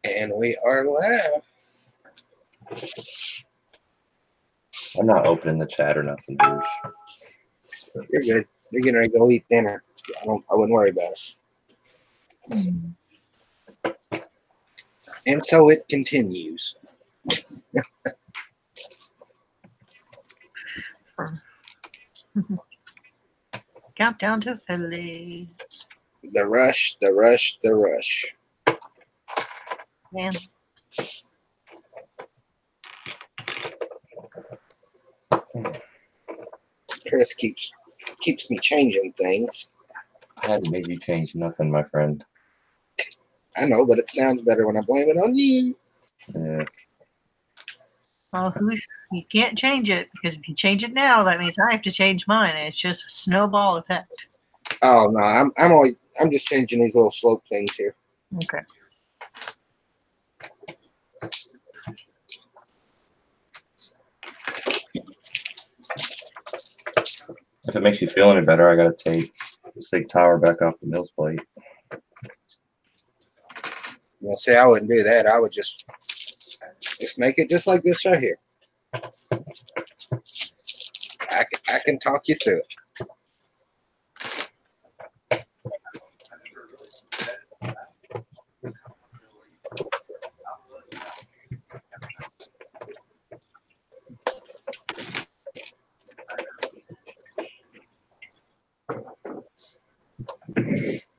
And we are live. I'm not opening the chat or nothing, dude. You're good. You're getting ready to go eat dinner. I wouldn't worry about it. And so it continues. Countdown to Philly. The rush, the rush, the rush. Man. Chris keeps me changing things. I haven't made you change nothing, my friend. I know, but it sounds better when I blame it on you. Yeah. Well, you can't change it, because if you change it now, that means I have to change mine. And it's just a snowball effect. Oh no, I'm just changing these little slope things here. Okay. If it makes you feel any better, I gotta take the SIG tower back off the Mills plate. Well, see, I wouldn't do that. I would just make it just like this right here. I can talk you through it.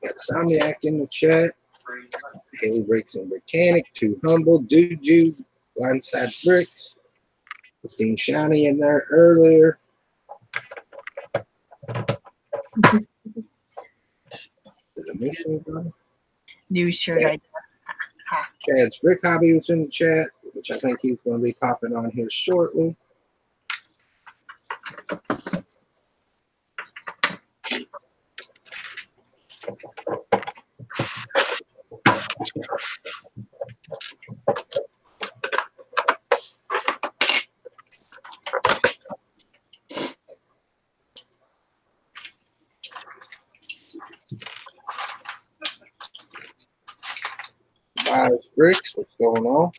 Got Somniac in the chat. Haley Breaks and Britannic, Too Humble, Juju, Blindside Bricks. Seen Shiny in there earlier. Did I miss anybody? New shirt idea. Chad's Brick Hobby was in the chat, which I think he's going to be popping on here shortly. Bios Bricks, what's going on?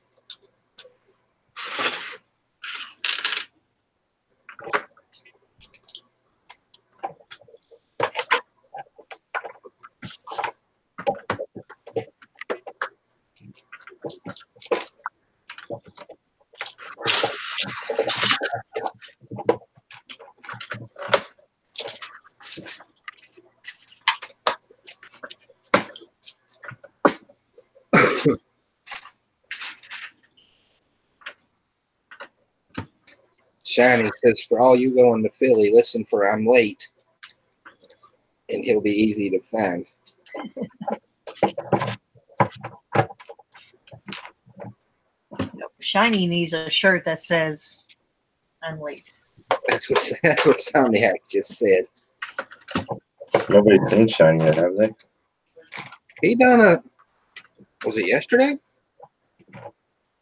Shiny says, for all you going to Philly, listen for I'm late. And he'll be easy to find. Shiny needs a shirt that says, I'm late. That's what Somniac just said. Nobody's seen Shiny yet, have they? He done was it yesterday?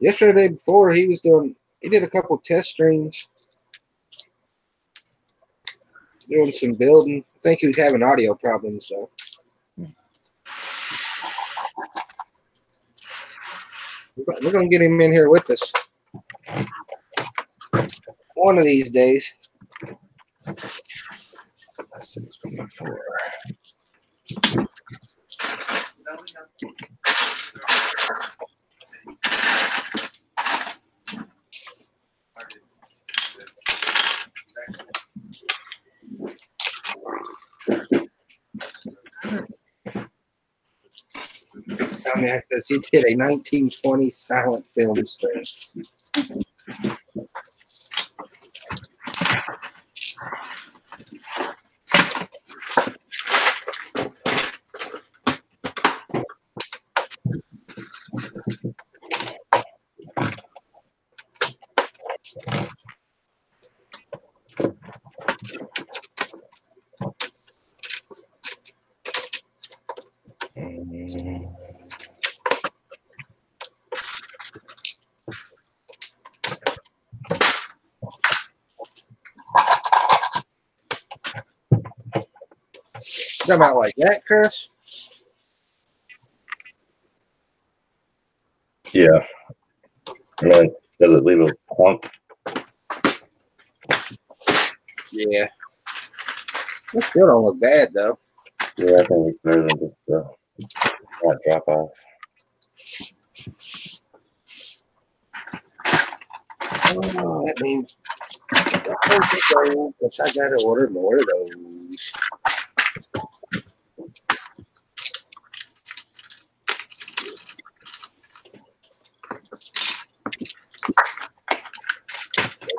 Yesterday before he did a couple test streams. Doing some building. I think he was having audio problems, so. We're going to get him in here with us. One of these days. 6.4. Somniac says he did a 1920 silent film stream. Talking about like that, Chris? Yeah. And then, does it leave a clump? Yeah. It still don't look bad though. Yeah, I think it's better than just that drop off. Oh, that means guess I gotta order more of those.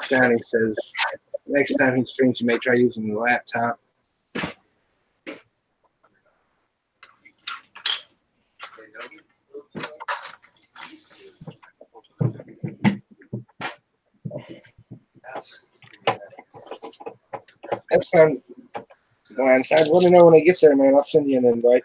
Johnny says next time he streams, you may try using the laptop. That's fun. Blindside. Let me know when I get there, man. I'll send you an invite.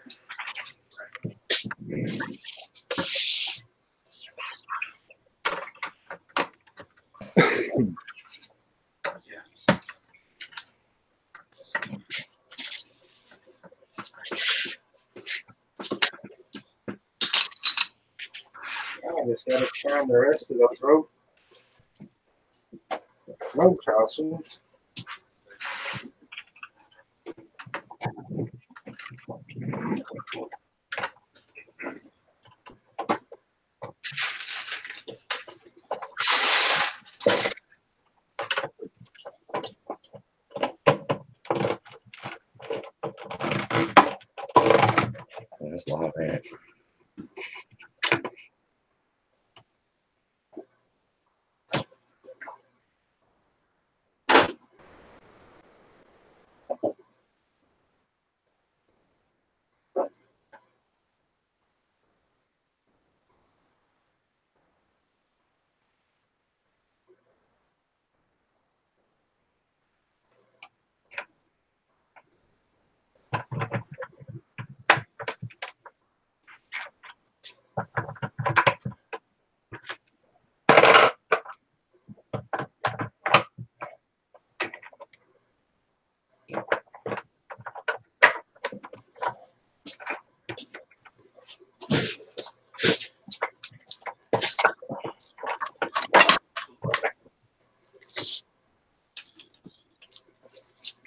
I just gotta find the rest of those road crossings. That's a lot, man.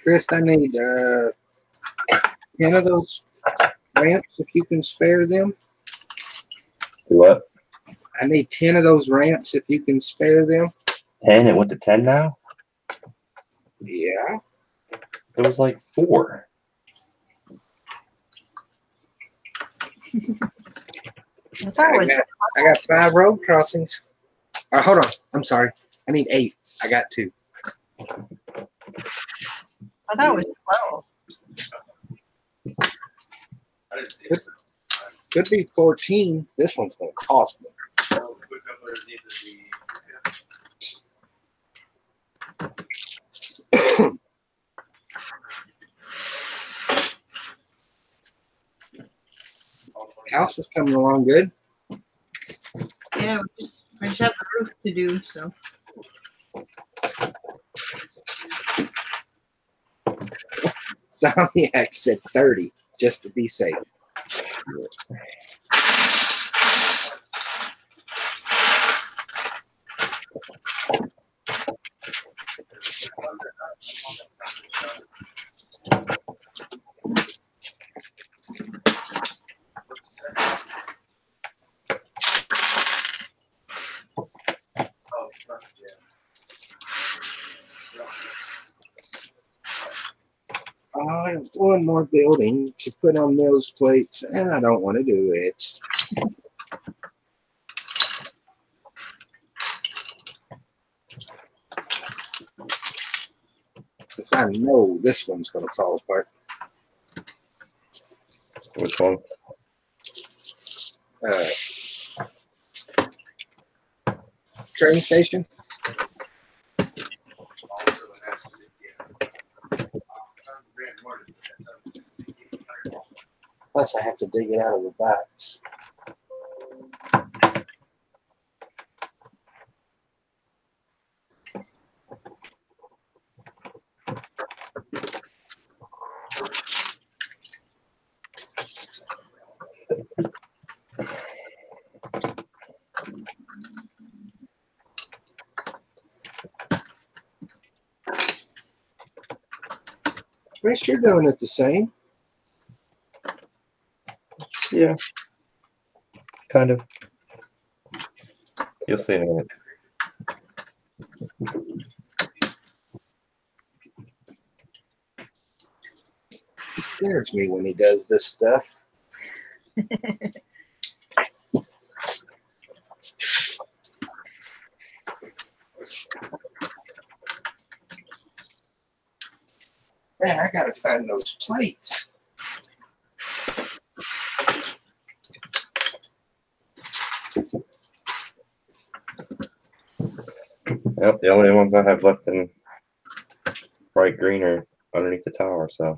Chris, I need 10 of those ramps if you can spare them. Do what? I need 10 of those ramps if you can spare them. 10? It went to 10 now? Yeah. It was like 4. I got 5 road crossings. Hold on. I'm sorry. I need 8. I got 2. I thought it was 12. Could be 14. This one's going to cost me. House is coming along good. Yeah, I just have the roof to do, so. Zomniac said 30 just to be safe. I have one more building to put on Mills plates, and I don't want to do it. Because I know this one's going to fall apart. Which one? Train station. Plus, I have to dig it out of the box. Chris, you're doing it the same. Yeah. Kind of. You'll see in a minute. He scares me when he does this stuff. Man, I gotta find those plates. Yep, the only ones I have left in bright green are underneath the tower, so.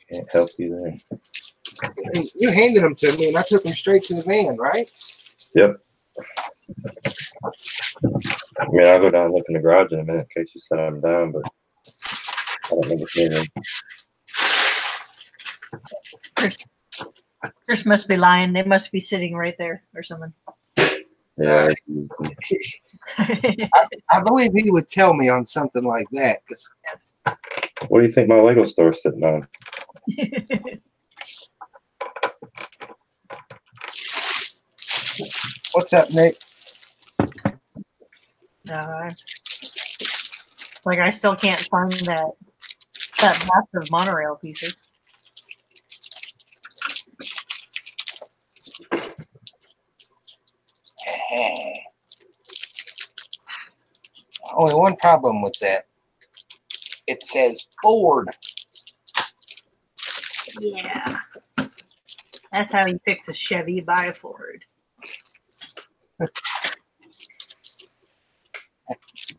Can't help you there. You handed them to me, and I took them straight to the van, right? Yep. I mean, I'll go down and look in the garage in a minute in case you set them down, but I don't remember seeing them. Chris must be lying. They must be sitting right there or something. Yeah. I believe he would tell me on something like that. 'Cause What do you think my Lego store's sitting on? what's up, Nick? Like I still can't find that massive monorail pieces. Only one problem with that. It says Ford. Yeah. That's how you fix a Chevy by a Ford.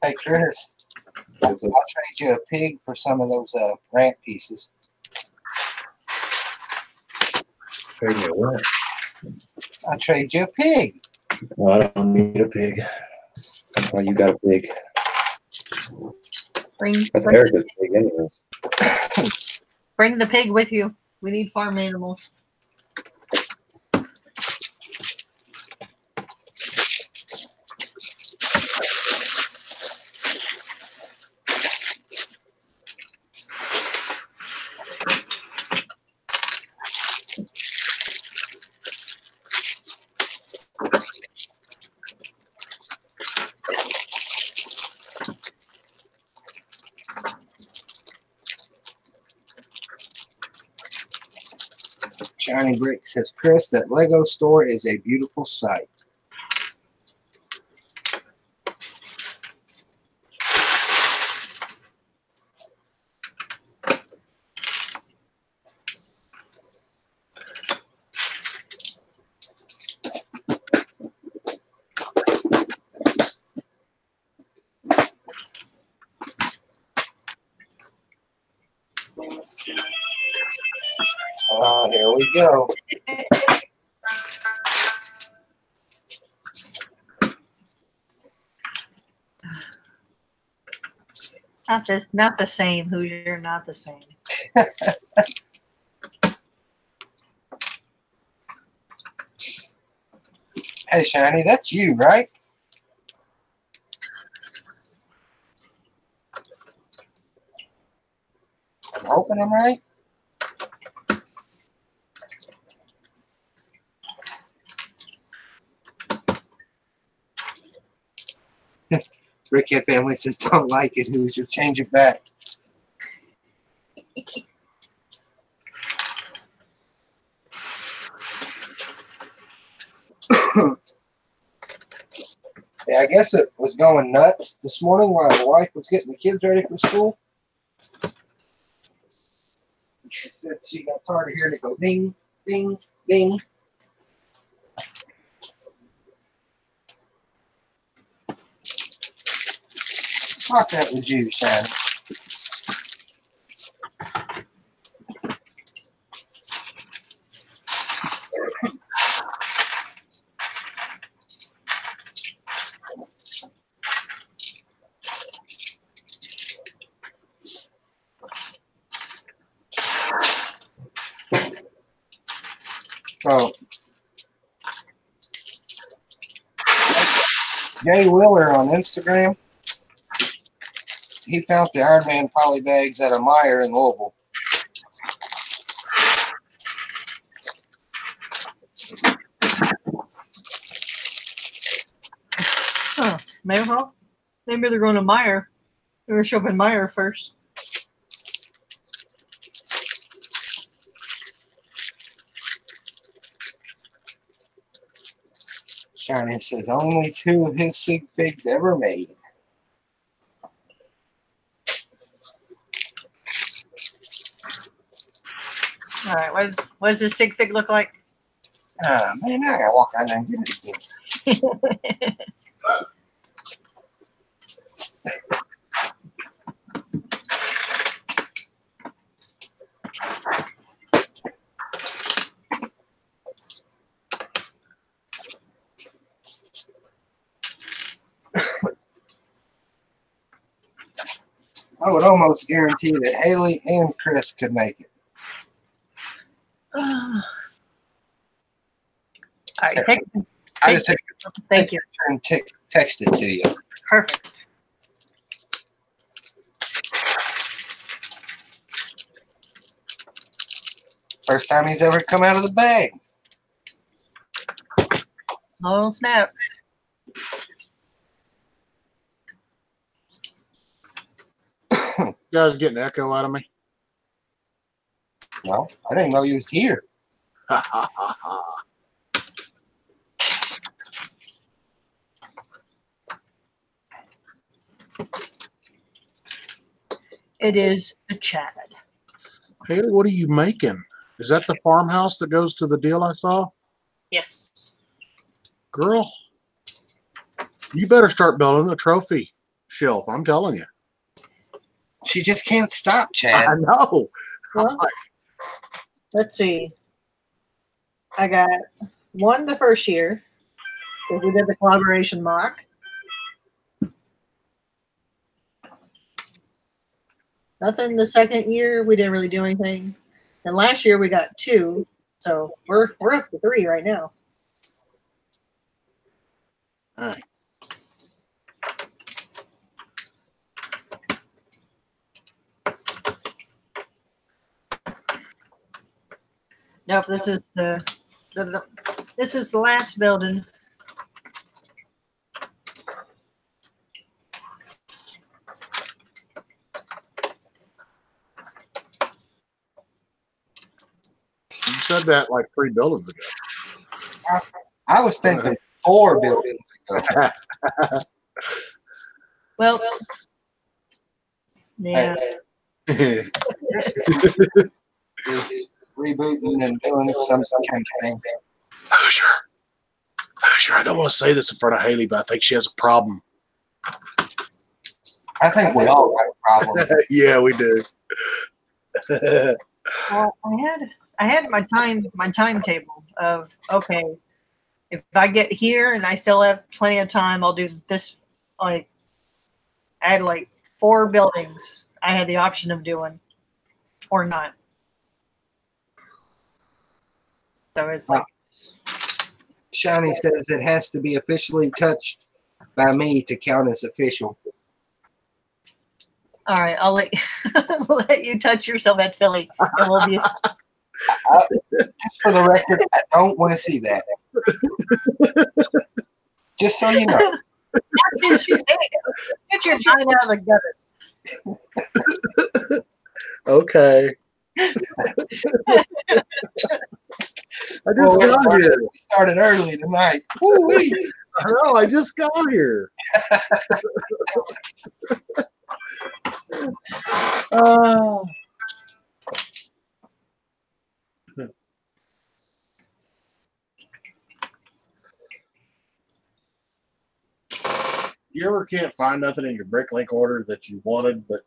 Hey, Chris, I'll trade you a pig for some of those ramp pieces. Trade you what? I'll trade you a pig. No, I don't need a pig. That's why you got a pig. That's Erica's pig anyways. Bring the pig with you. We need farm animals. Johnny Brick says, Chris, that Lego store is a beautiful sight. Here we go. Not the same, Hoosier, not the same. Hey, Shiny, that's you, right? I'm hoping I'm right. Brickhead family says, don't like it, Hoosier. Change it back. Yeah, I guess it was going nuts this morning while the wife was getting the kids ready for school. She said she got tired of hearing it go ding, ding, ding. Thought that was you, Shannon. Oh. Jay Willer on Instagram he found the Iron Man poly bags at a Meijer in Louisville. Huh. Maybe they're going to Meijer. They were shopping Meijer first. Shiny says only 2 of his sig figs ever made. All right, what does this sig fig look like? Ah, man, I gotta walk out there and get it again. I would almost guarantee that Haley and Chris could make it. All right, thank you. And text it to you. Perfect. First time he's ever come out of the bag. Oh, snap. You guys getting an echo out of me? No, I didn't know you was here. Ha ha ha ha. It is a Chad. Haley, what are you making? Is that the farmhouse that goes to the deal I saw? Yes. Girl, you better start building a trophy shelf. I'm telling you. She just can't stop, Chad. I know. Well, let's see. I got one the first year, because we did the collaboration mock. Nothing the second year. We didn't really do anything. And last year we got 2, so we're up to 3 right now. All right. Nope, this is this is the last building. You said that like 3 buildings ago. I was thinking 4 buildings ago. Well, yeah. Rebooting and doing some kind of thing. Hoosier, I don't want to say this in front of Haley, but I think she has a problem. I think we all got a problem. Yeah, we do. Well, I had my timetable of, okay, if I get here and I still have plenty of time, I'll do this. Like, I had like 4 buildings I had the option of doing or not. So it's like, Shiny says it has to be officially touched by me to count as official. all right, I'll let let you touch yourself at Philly, and we'll be. Just for the record, I don't want to see that. Just so you know. Get your mind out of the gutter. Okay. I just got here. We started early tonight. Woo-wee. I know, I just got here. You ever can't find nothing in your BrickLink order that you wanted, but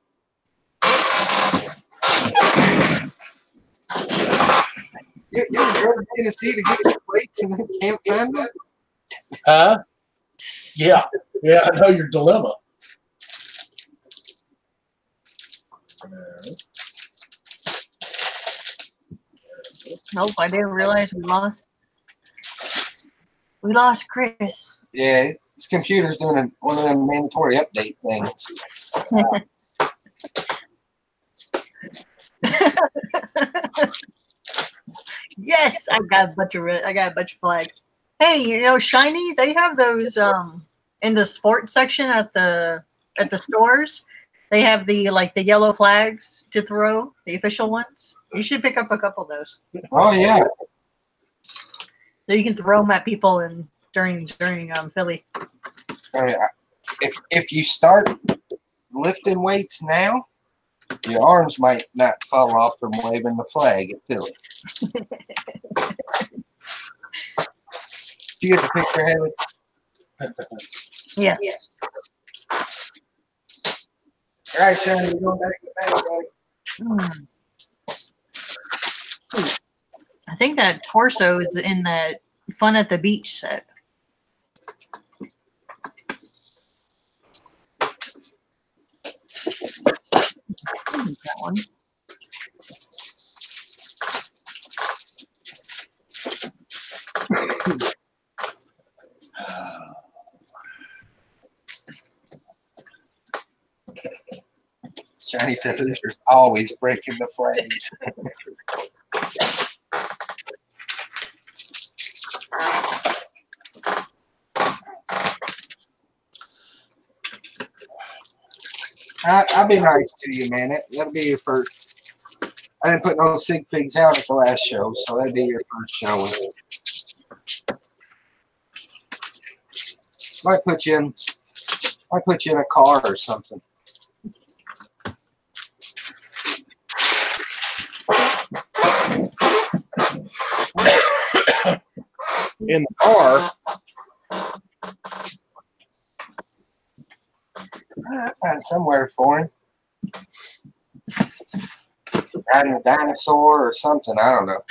You ever been to see to get some plates and then can't find them? huh? Yeah, I know your dilemma. Nope, I didn't realize we lost Chris. Yeah, his computer's doing one of them mandatory update things. Yes, I got a bunch of flags. Hey, you know, Shiny, they have those in the sports section at the stores. They have the yellow flags to throw, the official ones. You should pick up a couple of those. Oh yeah. So you can throw them at people and during Philly. If you start lifting weights now, your arms might not fall off from waving the flag at Philly. You get the picture, Haley? Yeah. All right, Sean, you're going back to the bag, buddy. I think that torso is in that Fun at the Beach set. That one. Johnny said Hoosiers always breaking the flags. I'll be nice to you, man. That'll be your first. I didn't put no sig figs out at the last show, so that'd be your first showing. Might put you in a car or something. In the car. I found somewhere for him. Riding a dinosaur or something. I don't know.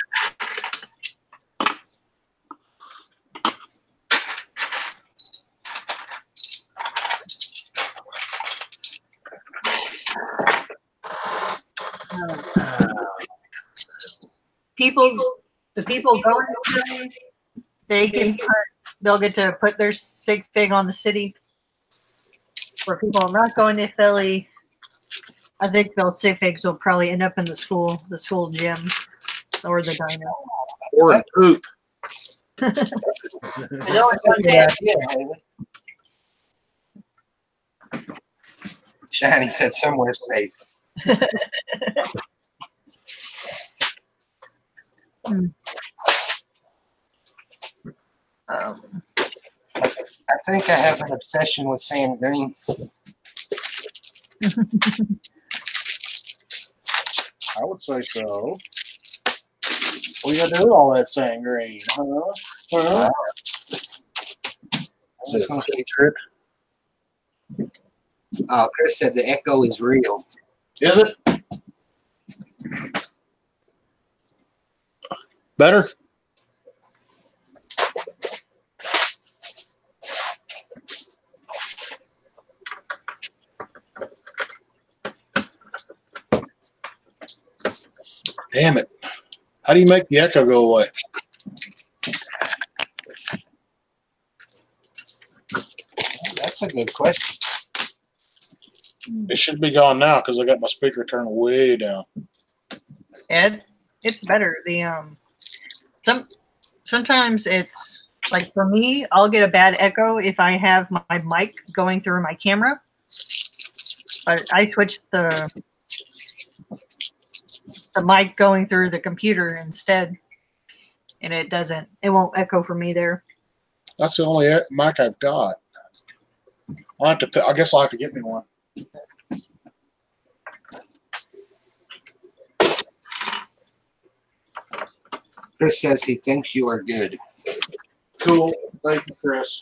The people going to Philly, they'll get to put their sig fig on the city. For people not going to Philly, I think those sig figs will probably end up in the school gym or the dino. Or in poop. Shiny said somewhere safe. I think I have an obsession with sand greens. I would say so. What are you gonna do with all that sand green? Huh? Just gonna say Trip. Chris said the echo is real. Is it? Better? Damn it. How do you make the echo go away? That's a good question. It should be gone now because I got my speaker turned way down. Ed, it's better. Sometimes it's like for me, I'll get a bad echo if I have my mic going through my camera. But I switched the mic going through the computer instead, and it won't echo for me there. That's the only mic I've got. I guess I'll have to get me one. Chris says he thinks you are good. Cool. Thank you, Chris.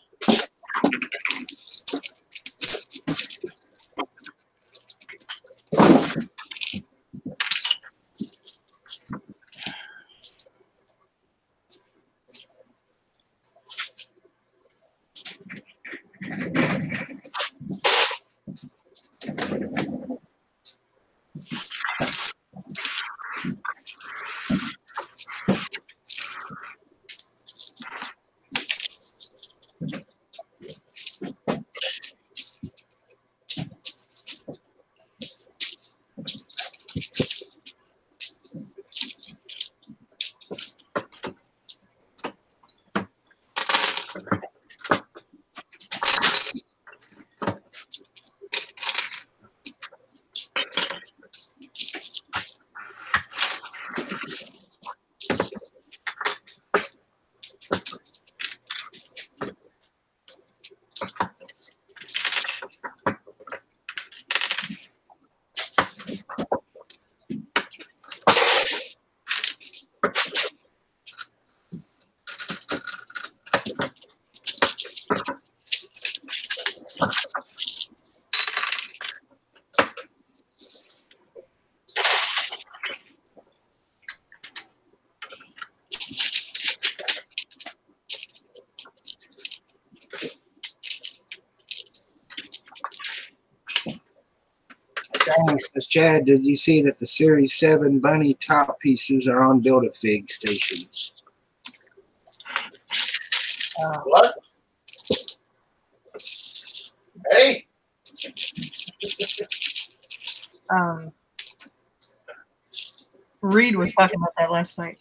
James says, Chad, did you see that the Series 7 bunny top pieces are on Build-A-Fig stations? What? Hey, Reed was talking about that last night.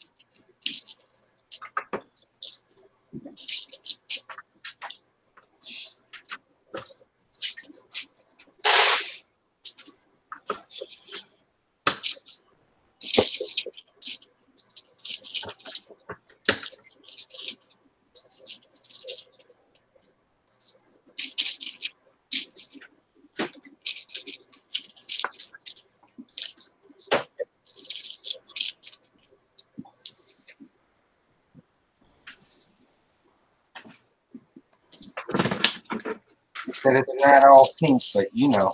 He said it's not all pink, but you know.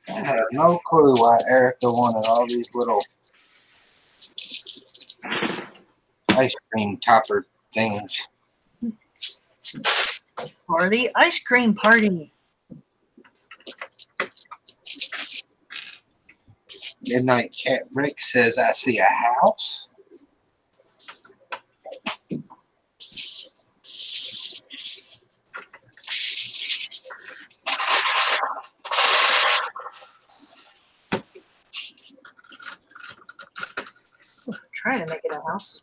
I have no clue why Erica wanted all these little ice cream topper things. For the ice cream party. Midnight Cat Rick says, I see a house. Trying to make it a house.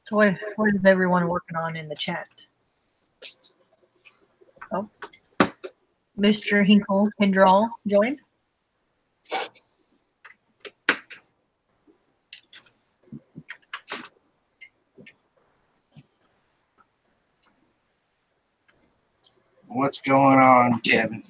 So what is everyone working on in the chat? Oh, Mr. Hinkle can draw. Join. What's going on, Kevin?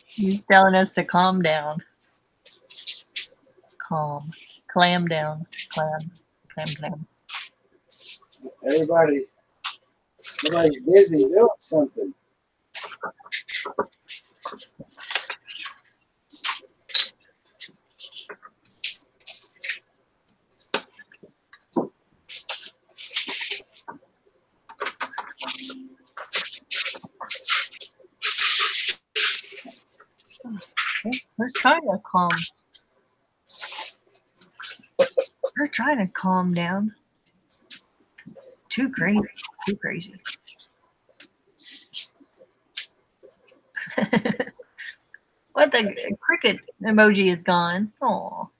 He's telling us to calm down. Calm. Clam down. Clam. Everybody's busy doing something. We're trying to calm. We're trying to calm down. Too crazy. Too crazy. What, the cricket emoji is gone. Oh.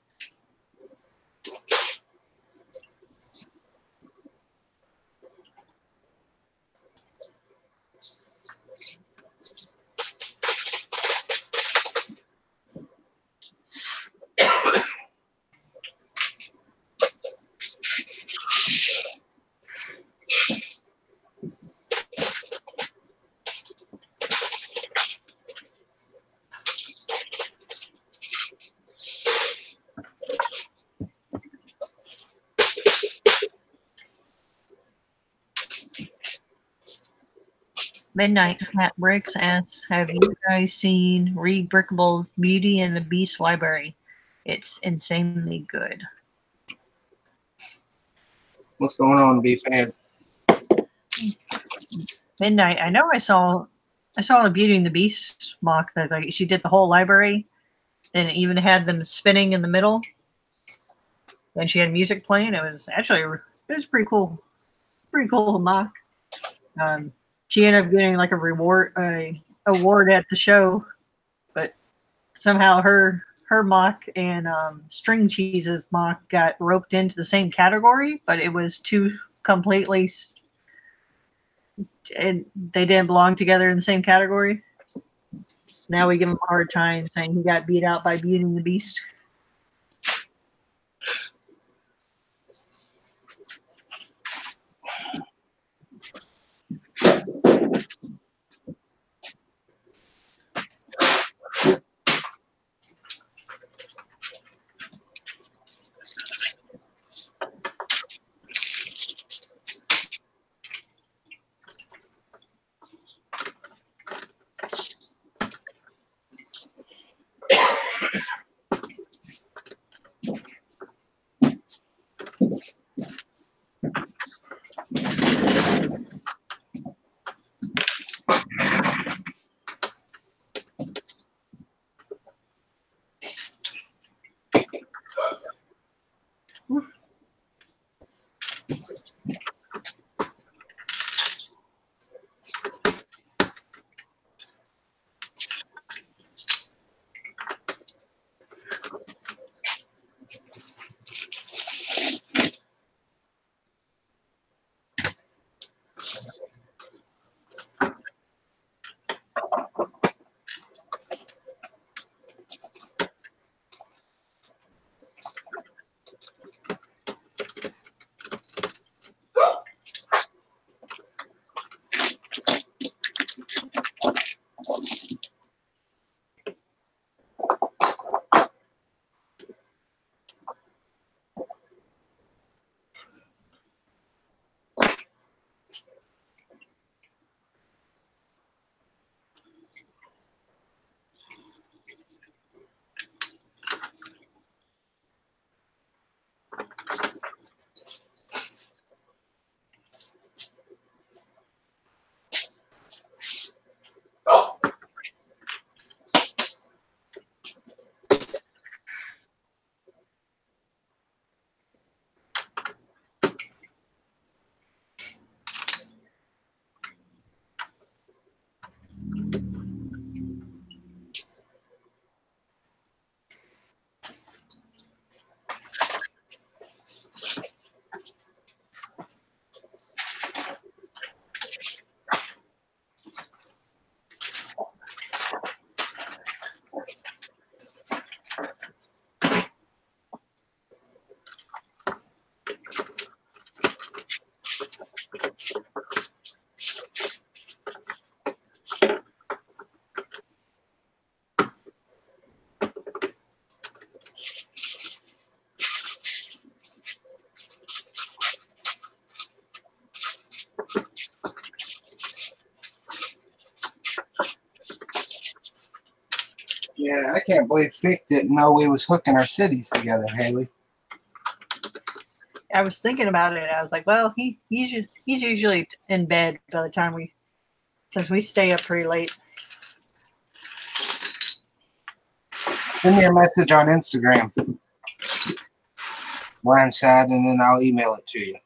Midnight Cat Bricks asks, have you guys seen Reed Brickable's Beauty and the Beast library? It's insanely good. What's going on, Beef Head? Midnight, I know I saw the Beauty and the Beast mock that she did the whole library, and it even had them spinning in the middle. Then she had music playing. It was pretty cool. Pretty cool mock. She ended up getting like award at the show, but somehow her mock and String Cheese's mock got roped into the same category, but it was two completely, and they didn't belong together in the same category. Now we give him a hard time saying he got beat out by Beauty and the Beast. Yeah, I can't believe Fick didn't know we was hooking our cities together, Haley. I was thinking about it. I was like, well, he's usually in bed by the time since we stay up pretty late. Send me a message on Instagram. Blindside, and then I'll email it to you.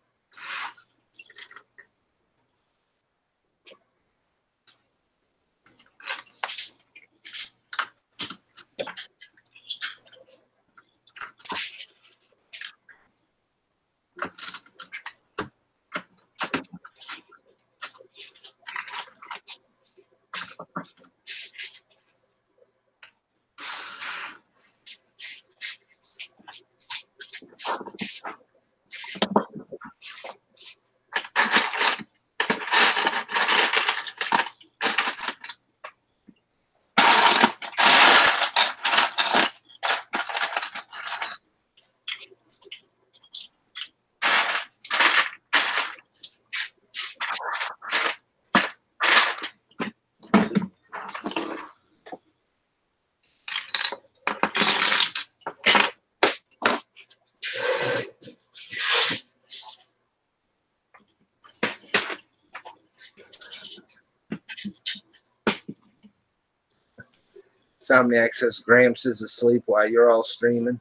Somniac says Gramps is asleep while you're all streaming.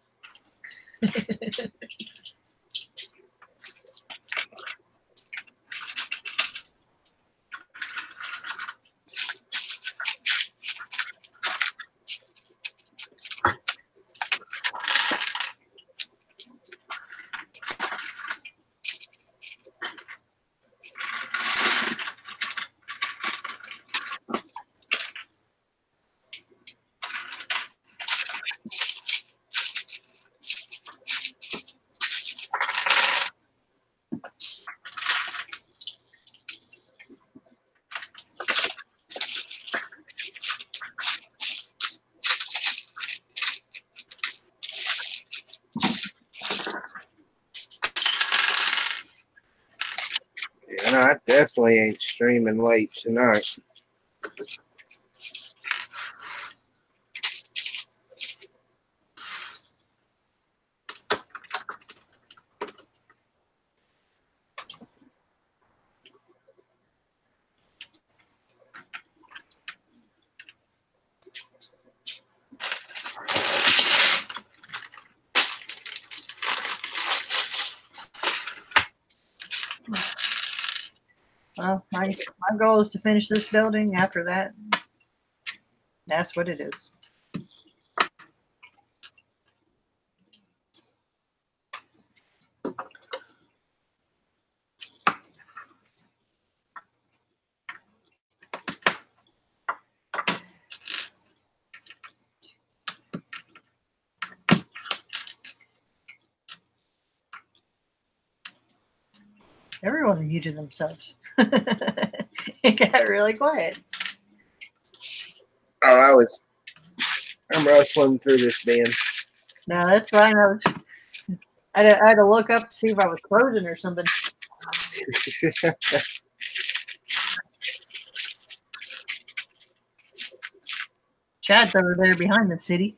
Yeah, no, I definitely ain't streaming late tonight. Well, my goal is to finish this building. After that, that's what it is. Everyone muted themselves. It got really quiet. Oh, I'm rustling through this bin. No, that's fine. I had to look up to see if I was frozen or something. Chad's over there behind the city.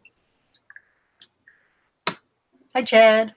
Hi, Chad.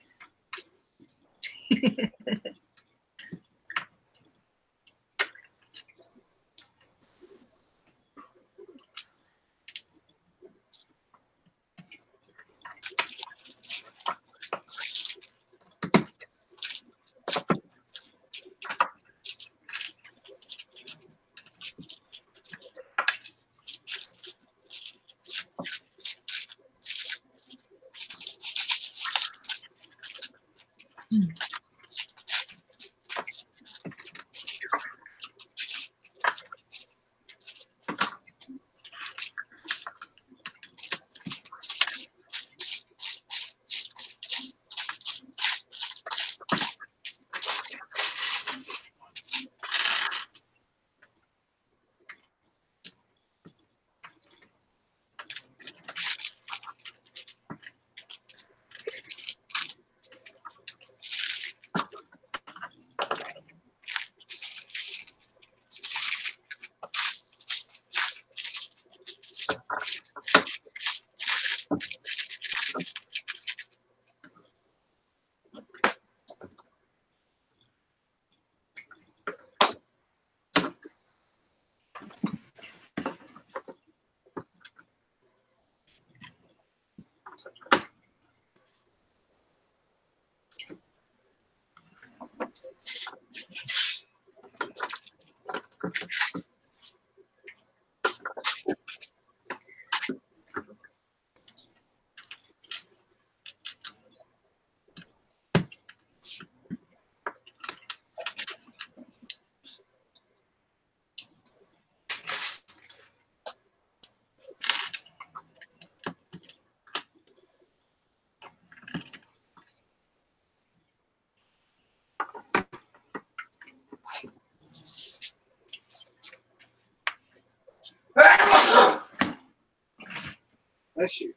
Bless you.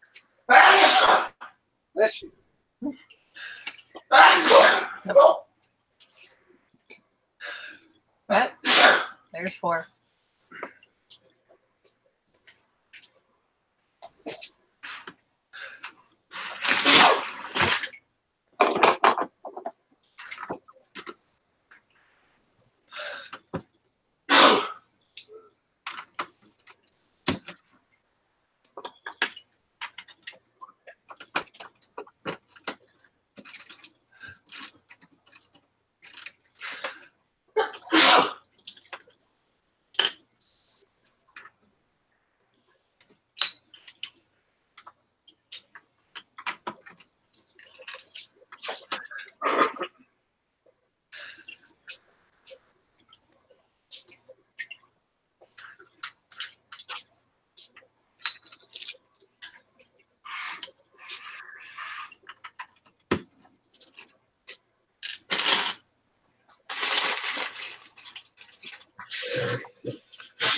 Bless you. What? There's 4.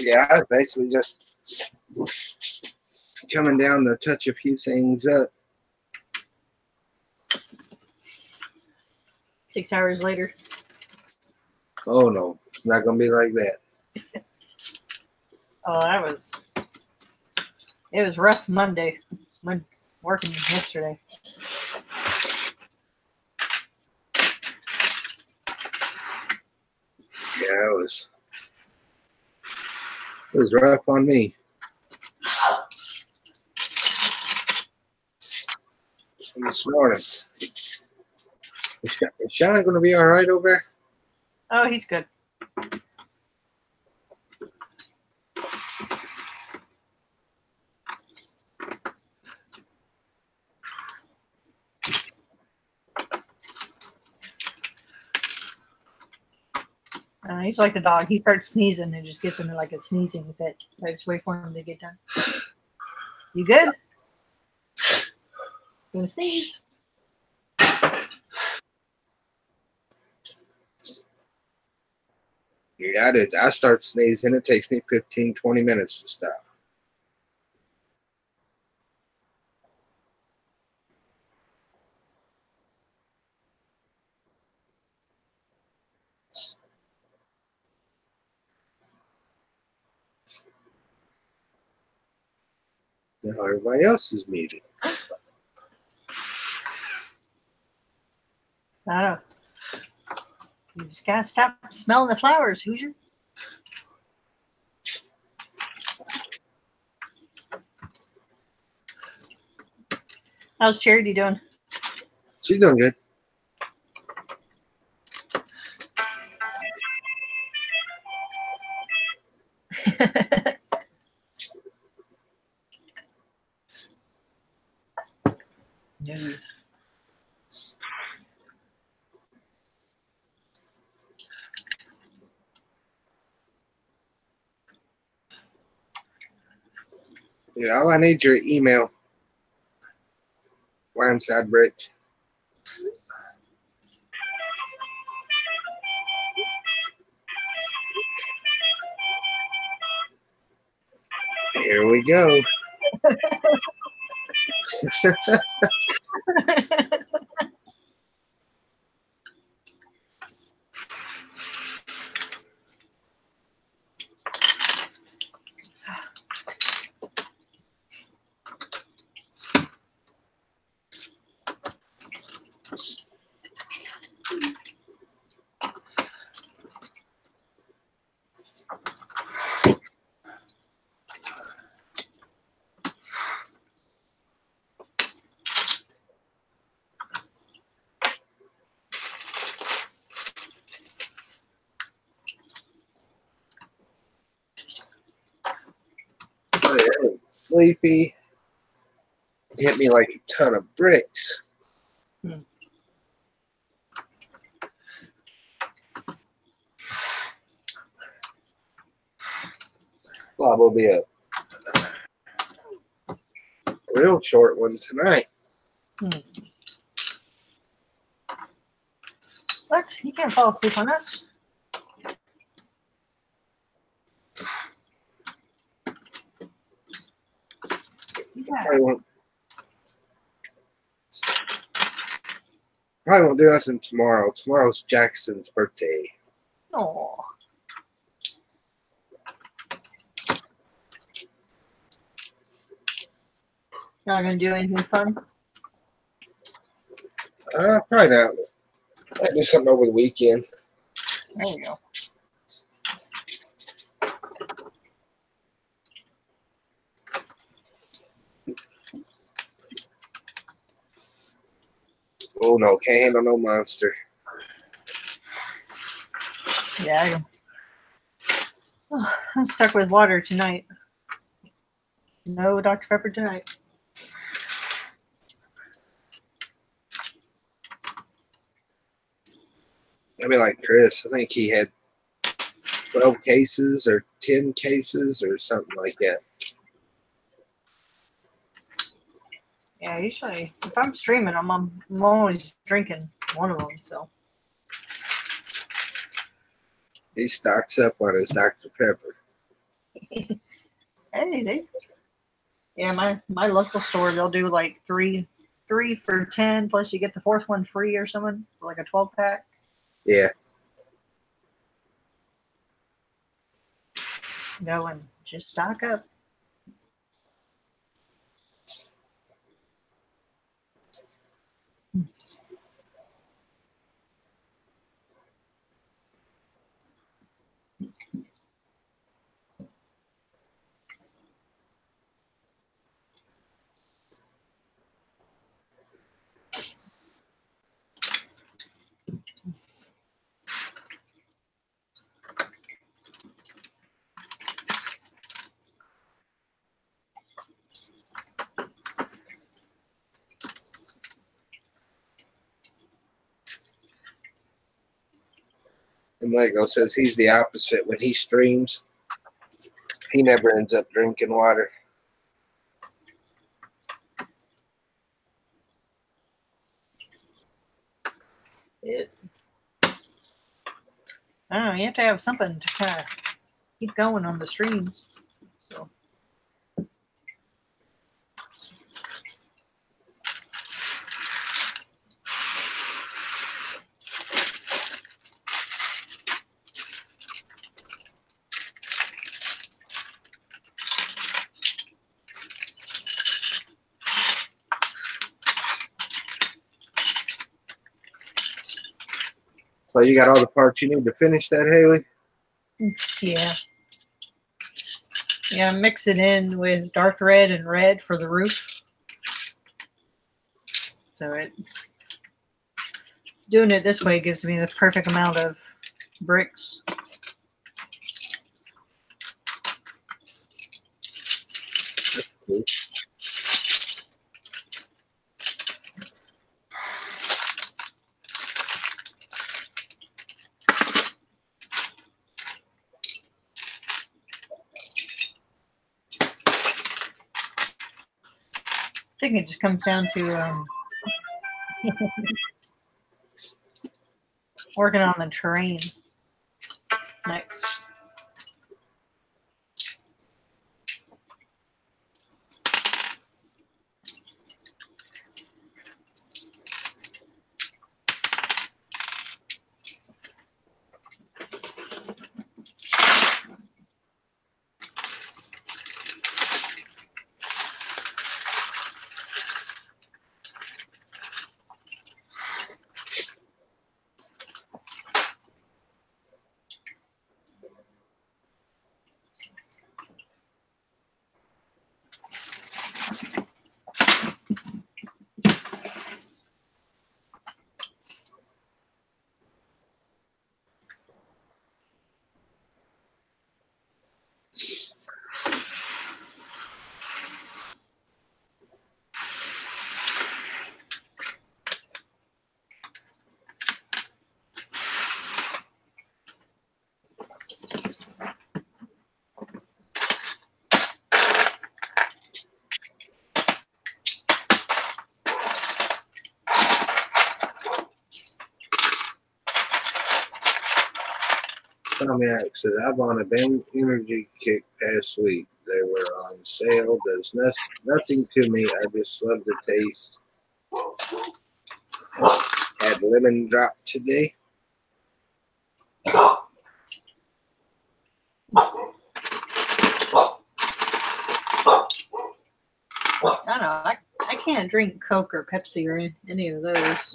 Yeah, I was basically just coming down to touch a few things up. 6 hours later. Oh no, it's not gonna be like that. Oh, it was rough Monday when working yesterday. Yeah, it was rough on me. And this morning. Is Shannon gonna be all right over there? Oh, he's good. He's like the dog. He starts sneezing and just gets into like a sneezing fit. I just wait for him to get done. You good? Gonna sneeze? Yeah, I start sneezing. It takes me 15, 20 minutes to stop. Now everybody else is muted. I don't know. You just gotta stop smelling the flowers, Hoosier. How's Charity doing? She's doing good. No. Yeah, all I need your email. Lineside Bricks. Here we go. Sleepy. Hit me like a ton of bricks. Bob will be a real short one tonight. What? You can't fall asleep on us. Probably won't do nothing tomorrow. Tomorrow's Jackson's birthday. Oh. Not gonna do anything fun? Probably not. Might do something over the weekend. There we go. Oh no, can't handle no monster. Yeah, I'm stuck with water tonight. No Dr. Pepper tonight. I'd be like Chris. I think he had 12 cases or 10 cases or something like that. Yeah, usually if I'm streaming, I'm always drinking one of them. So He stocks up on his Dr. Pepper. hey, yeah, my local store, they'll do like three for 10, plus you get the fourth one free or something, like a 12-pack. Yeah. Go and just stock up. And Lego says he's the opposite. When he streams, he never ends up drinking water. I don't know, you have to have something to kind of keep going on the streams. So So you got all the parts you need to finish that, Haley? yeah. Yeah, mix it in with dark red and red for the roof. So doing it this way gives me the perfect amount of bricks. Cool. I think it just comes down to working on the terrain next. Tommy said, I'm on a bang energy kick past week. they were on sale. Does nothing to me. I just love the taste. Had lemon drop today. I don't know. I can't drink Coke or Pepsi or any of those.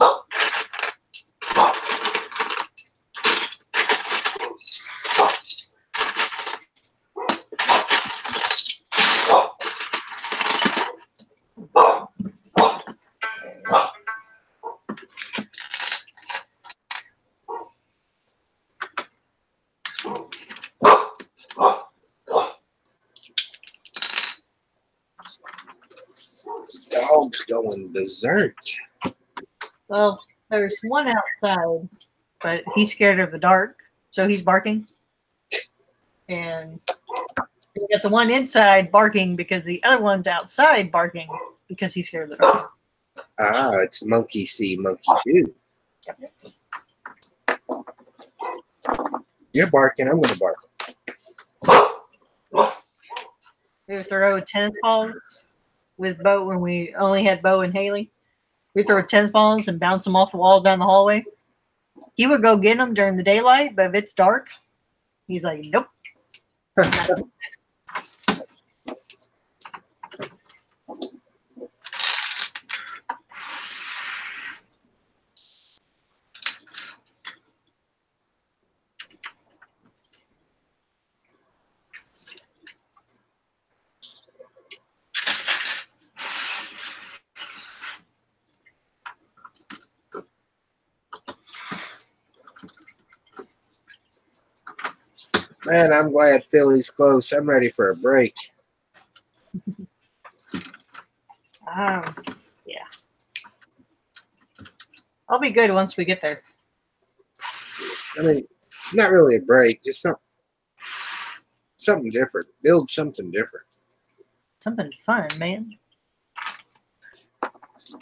Dog's going berserk. Well, there's one outside, but he's scared of the dark, so he's barking. And we got the one inside barking because the other one's outside barking because he's scared of the dark. Ah, it's monkey see, monkey do. You're barking, I'm going to bark. We would throw tennis balls with Bo when we only had Bo and Haley. We throw tennis balls and bounce them off the wall down the hallway. He would go get them during the daylight, but if it's dark, he's like, nope. Man, I'm glad Philly's close. I'm ready for a break. Yeah. I'll be good once we get there. I mean, not really a break, just something different. Build something different. Something fun, man.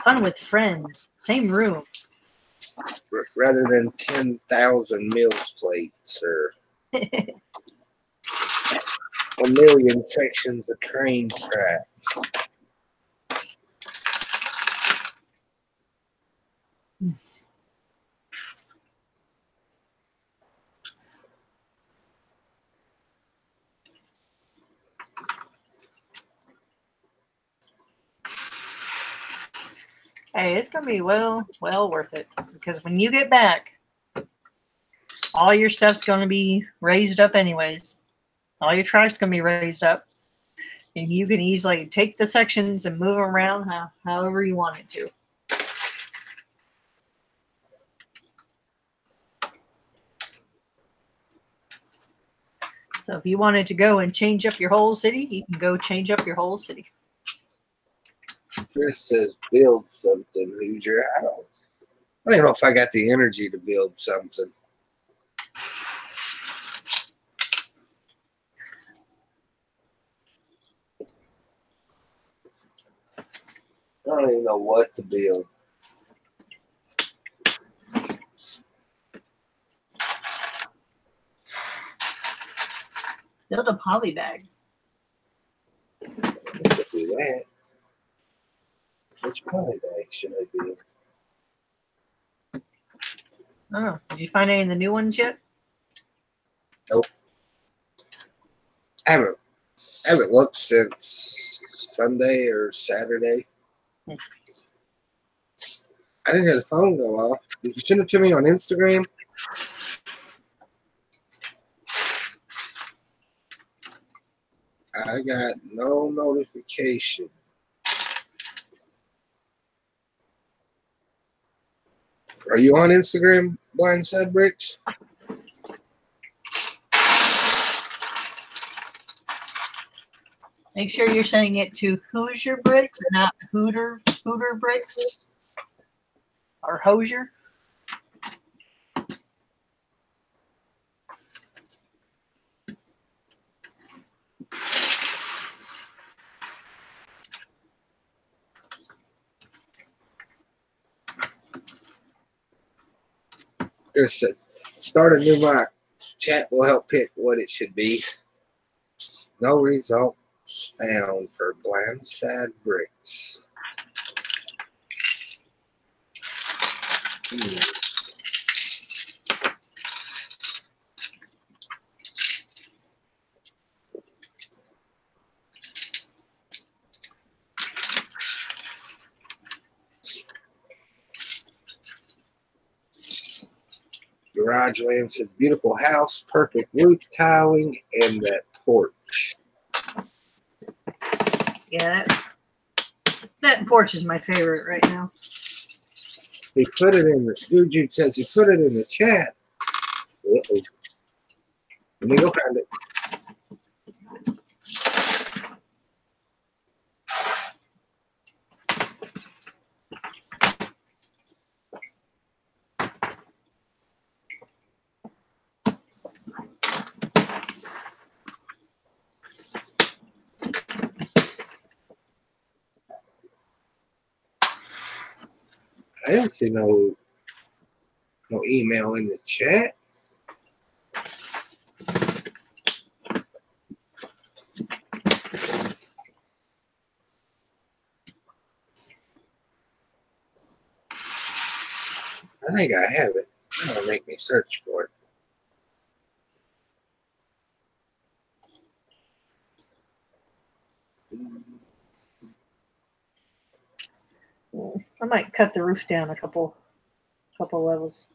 Fun with friends. Same room. Rather than 10,000 meals plates or a million sections of train track. Hey, it's gonna be well worth it because when you get back, all your stuff's gonna be raised up anyways. All your track's gonna be raised up, and you can easily take the sections and move them around however you want it to. So if you wanted to go and change up your whole city, you can go change up your whole city. Chris says build something, Hoosier. I don't even know if I got the energy to build something. I don't even know what to build. Build a poly bag. Do that. Which poly bag should I build? Oh, did you find any of the new ones yet? Nope. I haven't looked since Sunday or Saturday. I didn't hear the phone go off. Did you send it to me on Instagram? I got no notification. Are you on Instagram, Blindside Bricks? Make sure you're sending it to Hoosier Bricks, not Hooter Bricks or Hosier. Chris says, start a new mock. Chat will help pick what it should be. No result. parts found for Blindside Bricks. Garage land says beautiful house, perfect roof tiling, and that porch. Yeah, that porch is my favorite right now. He put it in the Jude says he put it in the chat. Uh-oh. Let me go find it. I don't see no email in the chat. I think I have it. That'll make me search for it. I might cut the roof down a couple levels.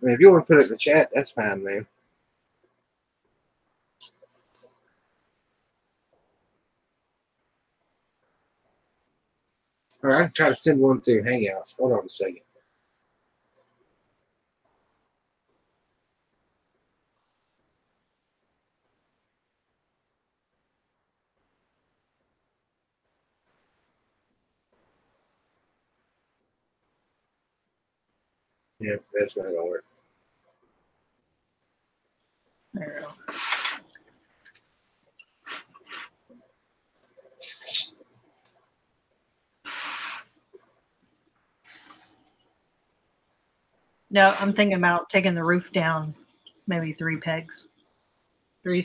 I mean, if you want to put it in the chat, that's fine, man. All right, I can try to send one through Hangouts. Hold on a second. Yeah, that's not gonna work. There we go. No, I'm thinking about taking the roof down, maybe 3 pegs. 3.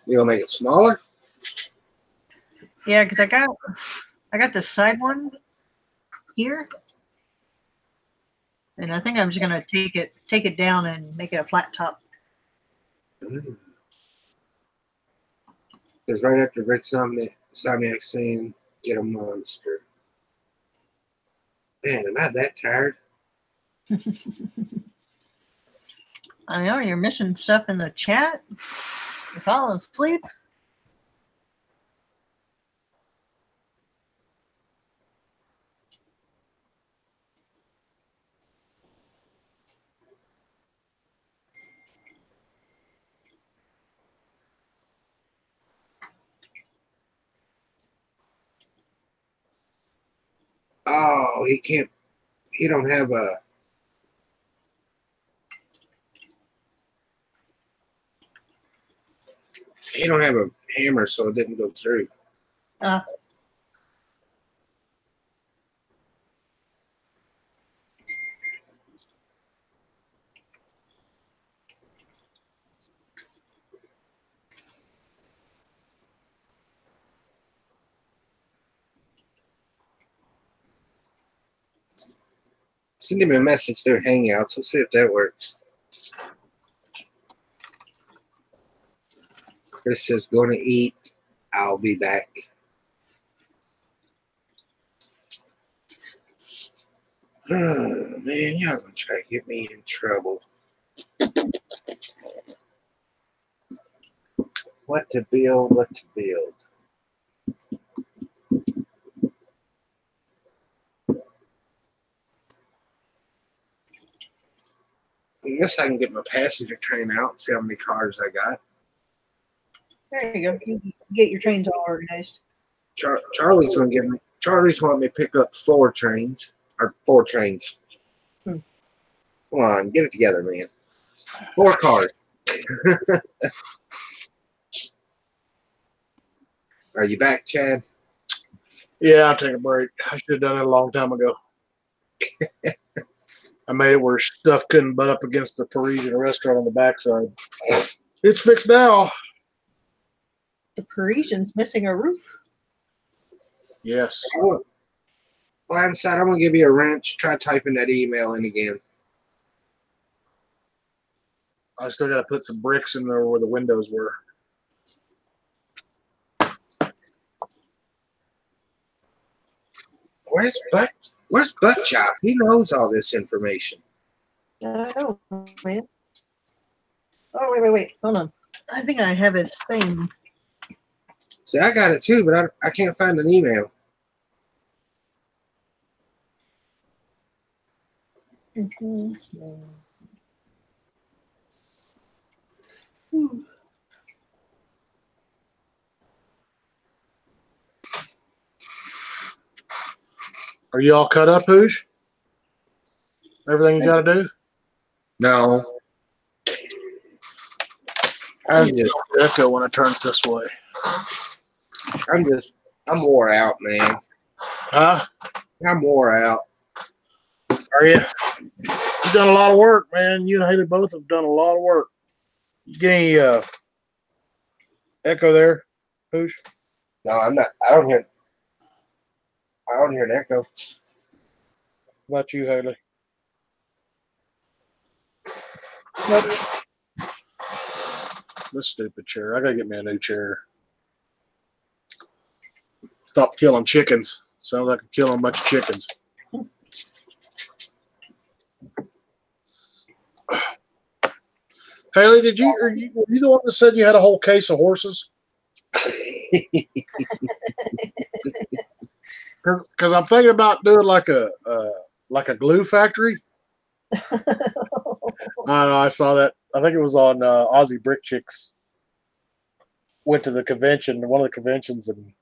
You gonna make it smaller? Yeah, because I got the side one here, and I think I'm just gonna take it down and make it a flat top. Because right after Rick Somniac saying, "Get a monster." Man, am I that tired? I know you're missing stuff in the chat. You're falling asleep. Oh, he can't. He don't have a. He don't have a hammer, so it didn't go through. Send him a message through Hangouts. Let's see if that works. Chris says, "Going to eat. I'll be back." Oh, man, y'all gonna try to get me in trouble. What to build, what to build. I guess I can get my passenger train out and see how many cars I got. There you go. You can get your trains all organized. Charlie's gonna give me. Charlie's wanting me to pick up 4 trains or 4 trains. Come on, get it together, man. 4 cards. Are you back, Chad? Yeah, I'll take a break. I should have done it a long time ago. I made it where stuff couldn't butt up against the Parisian restaurant on the backside. It's fixed now. The Parisian's missing a roof. Yes. Blindside, I'm gonna give you a wrench. Try typing that email in again. I still got to put some bricks in there where the windows were. Where's Buckchop? He knows all this information. I know, man. Oh, wait. Hold on. I think I have his thing. See, I got it too, but I can't find an email. Are you all cut up, Hoosh? Everything you got to do? No. I'm just Echo when I turn it this way. I'm wore out, man. Huh? I'm wore out. Are you? You've done a lot of work, man. You and Haley both have done a lot of work. You get any echo there, Hoosh? No, I'm not. I don't hear an echo. How about you, Haley? This stupid chair. I gotta get me a new chair. Stop killing chickens. Sounds like I'm killing a bunch of chickens. Haley, were you the one that said you had a whole case of horses? Because I'm thinking about doing like a glue factory. I don't know. I saw that. I think it was on Aussie Brick Chicks. Went to the convention, one of the conventions, and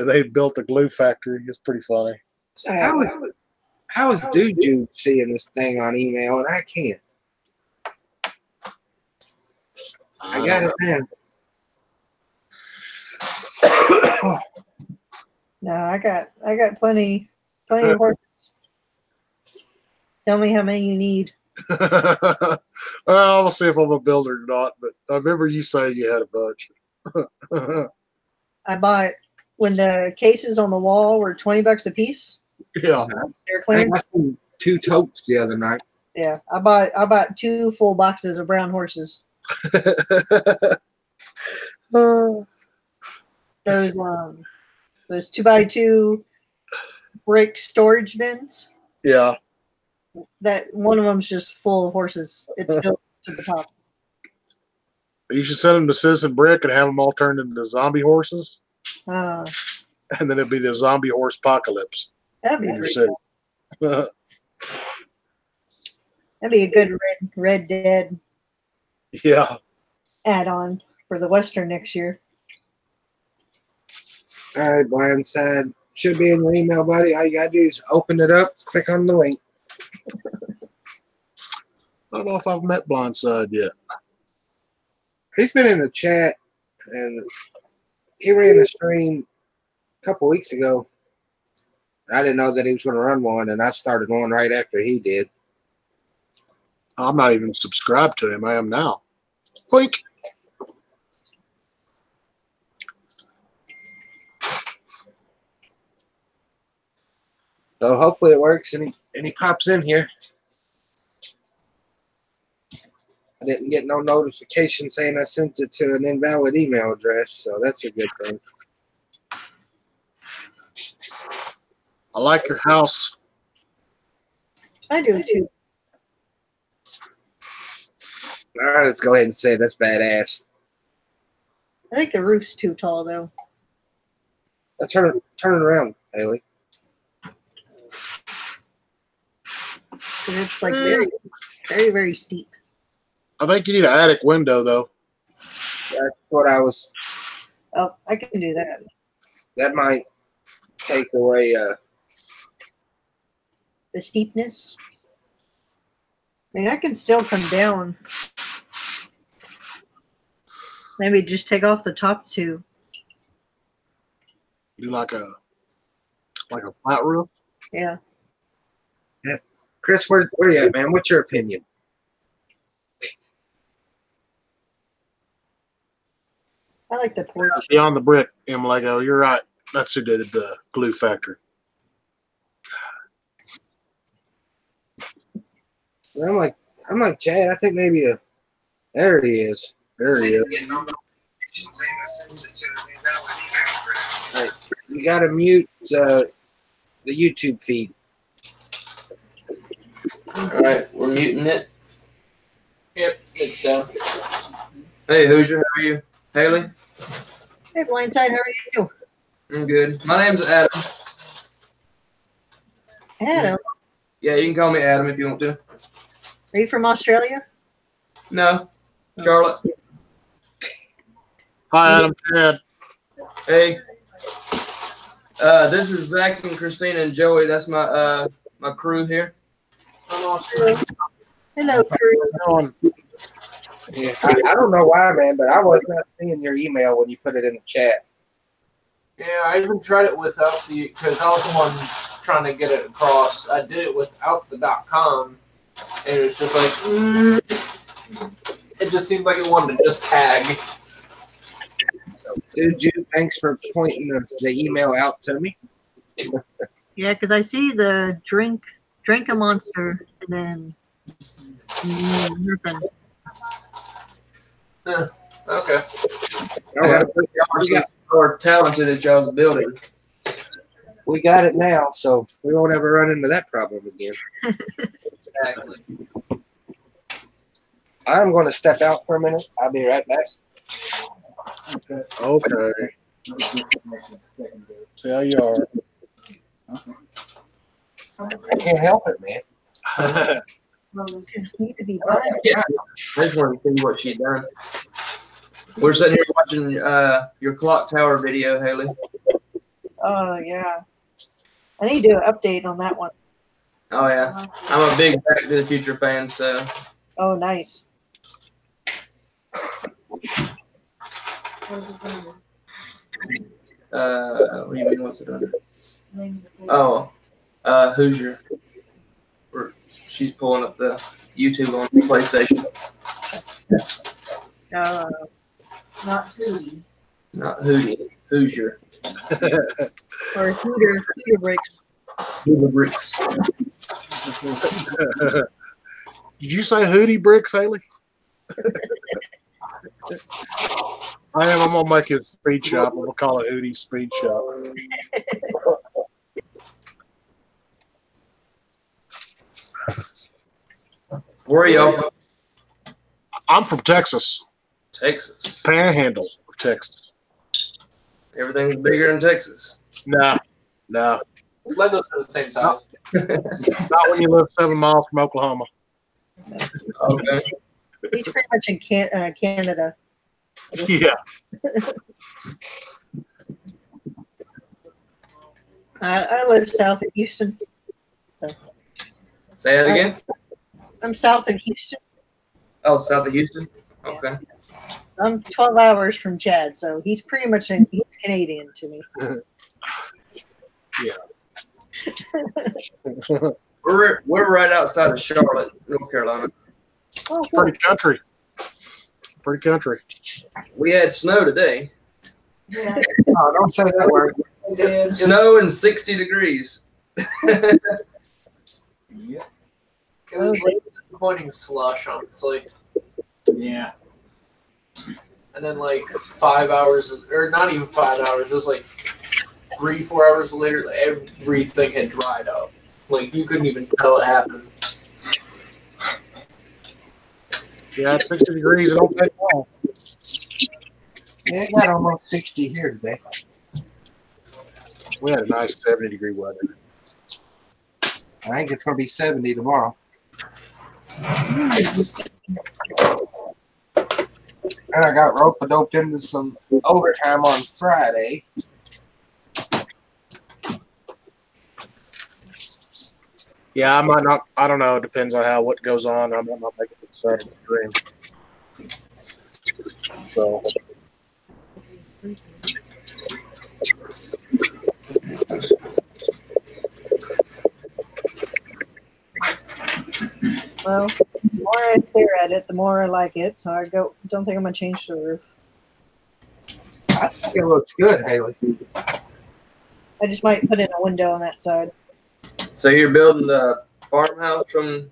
they built a glue factory. It's pretty funny. So how is Dude seeing this thing on email and I can't? I got it now. No, I got plenty of horses. Tell me how many you need. Well, we'll see if I'm a builder or not, but I remember you saying you had a bunch. I bought when the cases on the wall were $20 a piece. Yeah. They're I clear. got some 2 totes the other night. Yeah, I bought 2 full boxes of brown horses. Those 2x2 brick storage bins. Yeah. That one of them's just full of horses. It's filled to the top. You should send them to Citizen Brick and have them all turned into zombie horses, Uh, and then it'd be the zombie horse apocalypse that'd be in your great. city. That'd be a good Red Dead Yeah. add-on for the Western next year. All right, Blindside. Should be in your email, buddy. All you gotta do is open it up, click on the link. I don't know if I've met Blindside yet. He's been in the chat, and he ran a stream a couple weeks ago. I didn't know that he was going to run one, and I started one right after he did. I'm not even subscribed to him. I am now. Boink. So hopefully it works, and he pops in here. I didn't get no notification saying I sent it to an invalid email address, so that's a good thing. I like your house. I do too. All right, let's go ahead and say that's badass. I think the roof's too tall though. Turn it around, Haley. 'Cause it's like very, very, very steep. I think you need an attic window, though. That's what I was. Oh, I can do that. That might take away. The steepness. I mean, I can still come down. Maybe just take off the top two. Do like a flat roof. Yeah. Chris, where you at, man? What's your opinion? I like the porch. Beyond the brick, M Lego. You're right. That's who did the glue factory. I'm like Chad. I think maybe there he is. There he is. Right. You got to mute the YouTube feed. All right, we're muting it. Yep, it's done. Hey, Hoosier, how are you? Haley? Hey, Blindside, how are you? I'm good. My name's Adam. Adam, Yeah, you can call me Adam if you want to. are you from Australia? No, Charlotte. Hi, Adam. Chad. Hey. This is Zach and Christina and Joey. That's my my crew here. Hello, crew. Going. Yeah, I don't know why, man, but I was not seeing your email when you put it in the chat. Yeah, I even tried it without the, because I was the one trying to get it across. I did it without the .com, and it was just like, it just seemed like it wanted to just tag. Dude, thanks for pointing the email out to me. Yeah, because I see the drink a monster, and then nothing. Okay. All right. Y'all are talented at y'all's building. We got it now, so we won't ever run into that problem again. Exactly. I'm going to step out for a minute. I'll be right back. Okay. See how you are. I can't help it, man. Need to be Yeah. I just wanted to see what she'd done. We're sitting here watching your clock tower video, Haley. Oh, yeah. I need to update on that one. Oh yeah, I'm a big Back to the Future fan, so. Oh, nice. What do you mean? What's it under? Oh, Hoosier. She's pulling up the YouTube on the PlayStation. Not Hootie. Not Hootie. Hoosier. Or Hooter Bricks. Hooter Bricks. Did you say Hootie Bricks, Haley? I am. I'm gonna make it a speed shop. I'm gonna call it Hootie Speed Shop. Where are y'all from? I'm from Texas, Texas. Panhandle of Texas. Everything's bigger in Texas. No. Legos are the same size. Not when you live 7 miles from Oklahoma. Okay. He's pretty much in Canada. Yeah. I live south of Houston. Say that again. I'm south of Houston. Oh, south of Houston. Okay. I'm 12 hours from Chad, so he's pretty much he's Canadian to me. Yeah. We're right outside of Charlotte, North Carolina. Oh, cool. Pretty country. Pretty country. We had snow today. Oh, don't say that word. Snow and 60 degrees. It was like disappointing slush on it's like, yeah. And then like 5 hours, or not even 5 hours, it was like 3-4 hours later, like, everything had dried up. Like you couldn't even tell it happened. Yeah, 60 degrees. It don't take long. Yeah, it got almost 60 here today. We had a nice 70-degree weather. I think it's going to be 70 tomorrow. And I got rope-a-doped into some overtime on Friday. Yeah, I might not. I don't know. It depends on what goes on. I might not make it to the Saturday stream. So, Well, the more I stare at it, the more I like it. So I don't think I'm gonna change the roof. I think it looks good, Haley. I just might put in a window on that side. So you're building the farmhouse from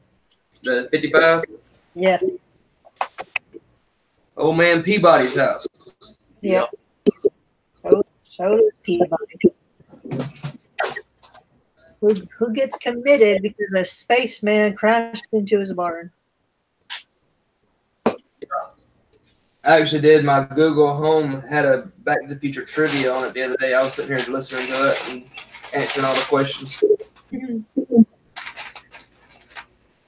the 55? Yes. Old man Peabody's house. Yep. So does Peabody. Who gets committed because a spaceman crashed into his barn? I actually did. My Google Home had a Back to the Future trivia on it the other day. I was sitting here listening to it and answering all the questions.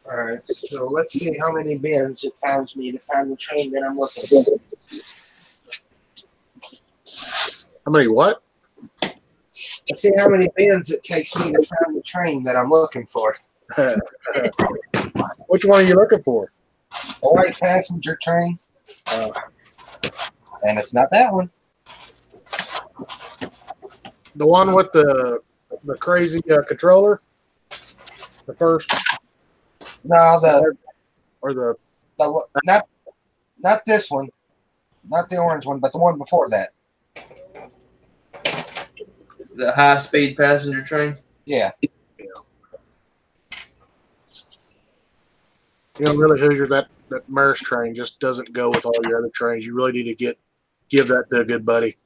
All right, so let's see how many bins it finds me to find the train that I'm looking for. how many what? Let's see how many bins it takes me to find the train that I'm looking for. Which one are you looking for? A white passenger train. And it's not that one. The one with the crazy controller? The first? No, Or the not this one. Not the orange one, but the one before that. The high-speed passenger train. Yeah. Really, Hoosier, that Maris train just doesn't go with all your other trains. You really need to give that to a good buddy.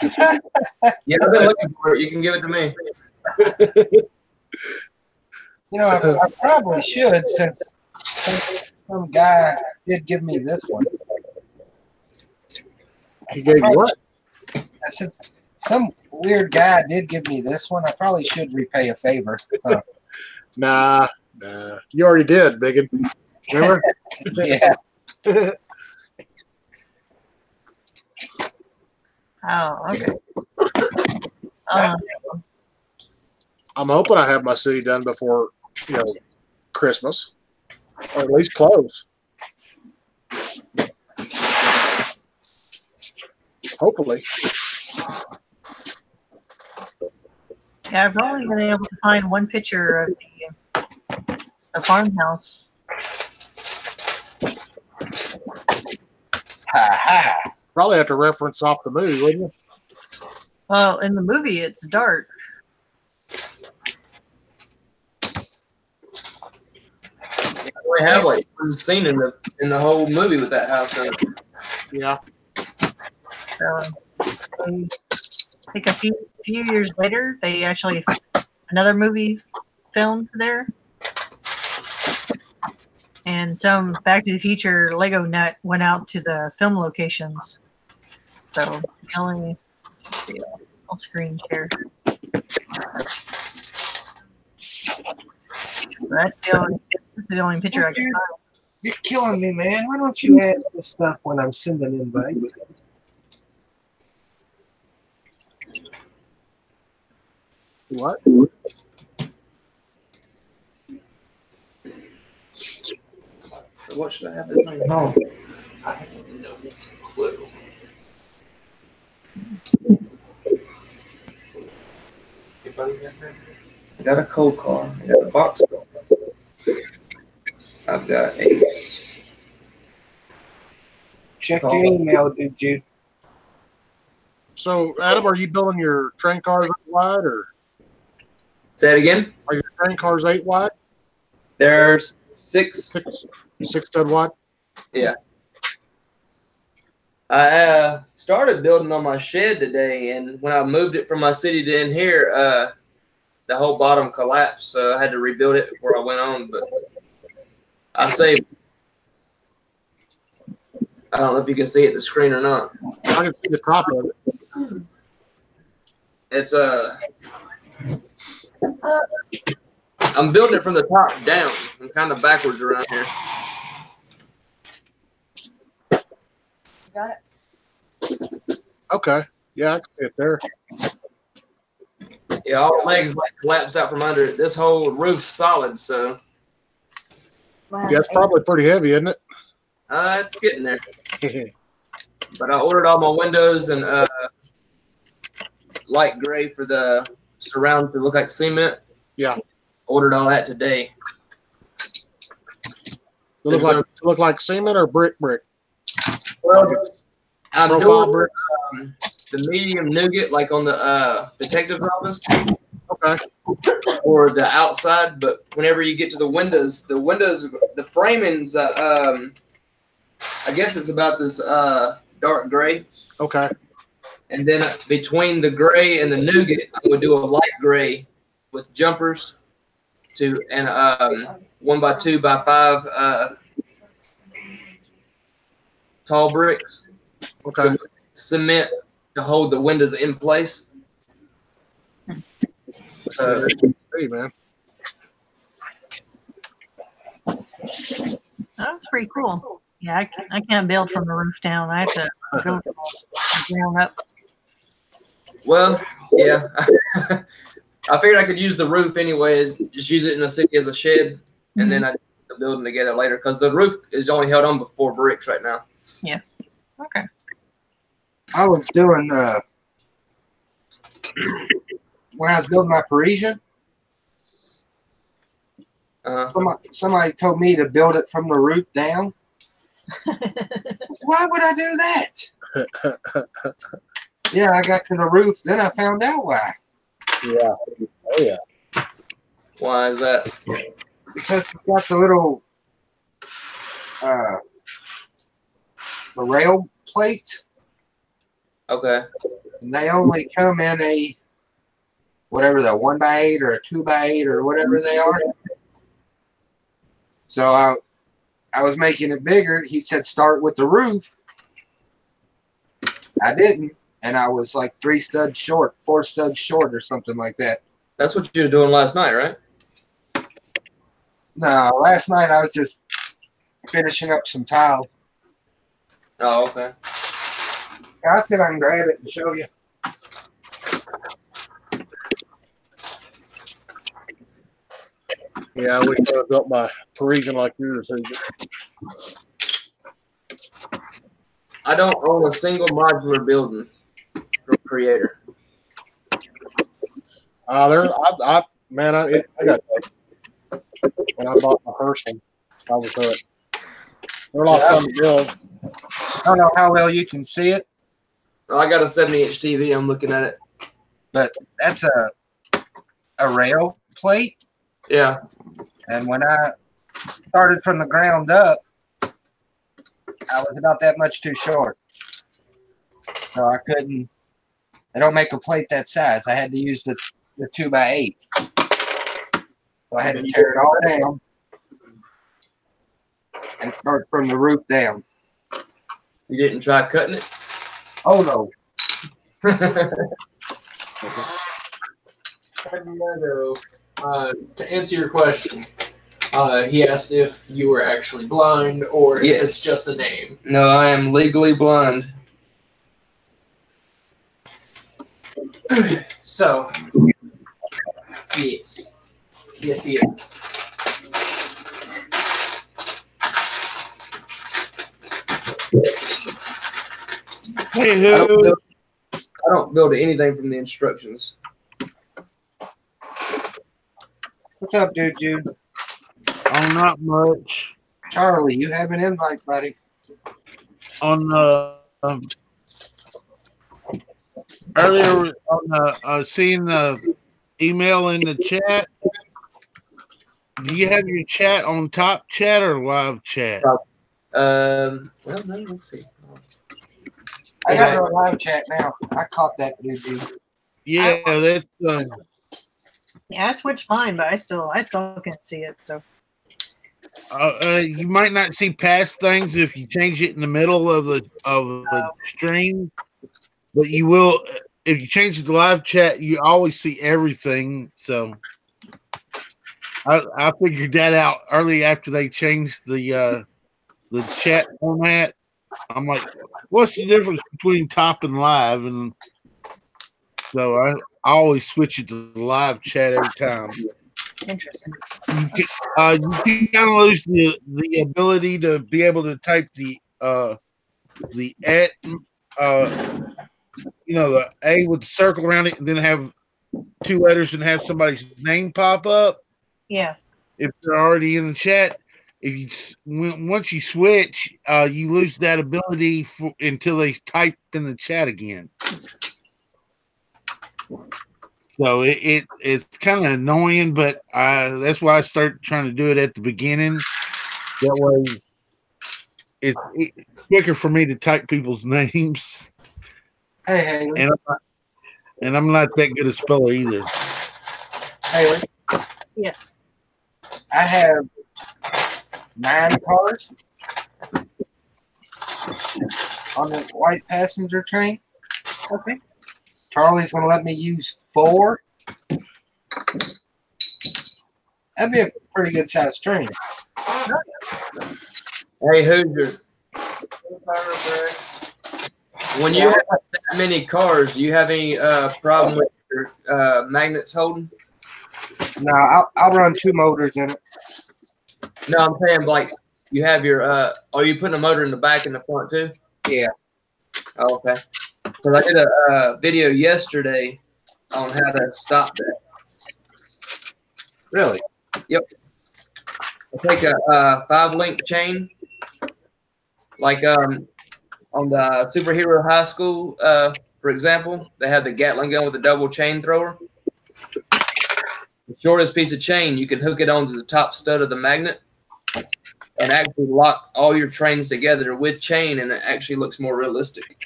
Yeah, I've been looking for it. You can give it to me. I probably should since some guy did give me this one. He gave you what? Since some weird guy did give me this one, I probably should repay a favor. Huh. Nah. You already did, Biggin. Remember? Yeah. Oh, okay. I'm hoping I have my city done before, Christmas. Or at least close. Hopefully. Yeah, I've only been able to find one picture of the farmhouse. Ha ha. Probably have to reference off the movie, wouldn't you? Well, in the movie, it's dark. We have like one scene in the whole movie with that house in it. Yeah. So, I think a few years later, they actually another movie filmed there, and some Back to the Future Lego nut went out to the film locations. So I'll screen share. That's the only picture I can find. You're killing me, man. Why don't you ask this stuff when I'm sending invites? What? So what should I have this thing on? I have no clue. I got a cold car. I got a box car. I've got Ace. Check your email, dude. So, Adam, are you building your train cars 8 wide, or Say it again. are your train cars 8 wide? There's 6. 6 wide? Yeah. I started building on my shed today, and when I moved it from my city to in here, the whole bottom collapsed, so I had to rebuild it before I went on. But I saved. I don't know if you can see it the screen or not. I can see the top of it. It's I'm building it from the top down. I'm kind of backwards around here. Got it. Okay. Yeah, I can see it there. Yeah, all the legs like collapsed out from under it. This whole roof's solid, so Yeah, it's probably pretty heavy, isn't it? it's getting there. But I ordered all my windows and light gray for the surround to look like cement. Yeah. Ordered all that today. Look like cement or brick. Well, I'm Profile doing brick. the medium nougat, like on the detective's office, Okay. or the outside. But whenever you get to the windows, the framing's, I guess it's about this dark gray. Okay. And then between the gray and the nougat, I would do a light gray with jumpers and 1 by 2 by 5 tall bricks. Okay. Cement to hold the windows in place. So, Hey, man. That's pretty cool. Yeah, I can't build from the roof down. I have to build from the ground up. well, yeah. I figured I could use the roof anyways, just use it in the city as a shed, and then I put the building together later because the roof is only held on with 4 bricks right now. Yeah. Okay. I was doing when I was building my Parisian. Somebody told me to build it from the roof down. Why would I do that? Yeah, I got to the roof, then I found out why. Yeah. Oh, yeah. Why is that? Because it's got the little the rail plates, Okay. and they only come in a whatever the 1 by 8 or a 2 by 8 or whatever they are. So I was making it bigger. He said start with the roof. I didn't, and I was like 4 studs short or something like that. That's what you were doing last night, right? No, last night I was just finishing up some tile. Oh, okay. I said I can grab it and show you. Yeah, I wish I would have built my Parisian like yours. I don't own a single modular building from Creator. I got that. When I bought my first one, I was hooked. They're a lot of fun to build. I don't know how well you can see it, Well, I got a 70-inch TV. I'm looking at it. but that's a rail plate. Yeah. And when I started from the ground up, I was about that much too short. So I couldn't, they don't make a plate that size. I had to use the 2 by 8. So I had to tear it all down and start from the roof down. You didn't try cutting it? Oh no. To answer your question, he asked if you were actually blind or if it's just a name. No, I am legally blind. So, yes. Yes, he is. Hey, I who? don't build anything from the instructions. What's up, dude? Oh, not much. Charlie, you have an invite, buddy. On earlier on seeing the email in the chat. Do you have your chat on top chat or live chat? Well, no, let's see. I got her live chat now. I caught that, dude. Yeah, that's Yeah, I switched mine, but I still can't see it. So you might not see past things if you change it in the middle of the stream, but you will if you change it to live chat. You always see everything. So I figured that out early after they changed the chat format. I'm like, what's the difference between top and live? And so I always switch it to the live chat every time. Interesting. You can kind of lose the ability to be able to type the at the A with the circle around it, and then have 2 letters and have somebody's name pop up Yeah. if they're already in the chat. Once you switch, you lose that ability until they type in the chat again. So it's kind of annoying, but that's why I start trying to do it at the beginning. That way, it's quicker for me to type people's names. Hey, Haley. And I'm not that good a speller either. Haley, Yes. I have 9 cars on the white passenger train. Okay. Charlie's going to let me use 4. That'd be a pretty good sized train. Hey, Hoosier. When you have that many cars, do you have any problem with your magnets holding? No, I'll run 2 motors in it. No, I'm saying like you have your. Are you putting a motor in the back and the front too? Yeah. Oh, okay. So I did a video yesterday on how to stop that. Really? Yep. I take a 5-link chain, like on the Superhero High School, for example, they have the Gatling gun with a double chain thrower. The shortest piece of chain, you can hook it onto the top stud of the magnet and actually lock all your trains together with chain, and it actually looks more realistic.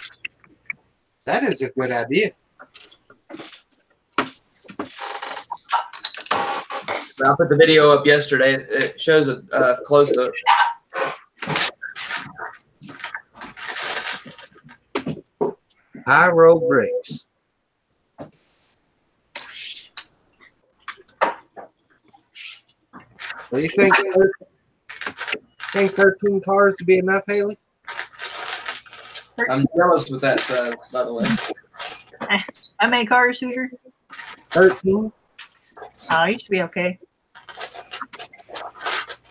That is a good idea. I put the video up yesterday. It shows a close-up. I roll bricks. Do you think 13 cars would be enough, Haley? I'm jealous with that size, by the way. How many cars, Hoosier? 13? Oh, you should be okay.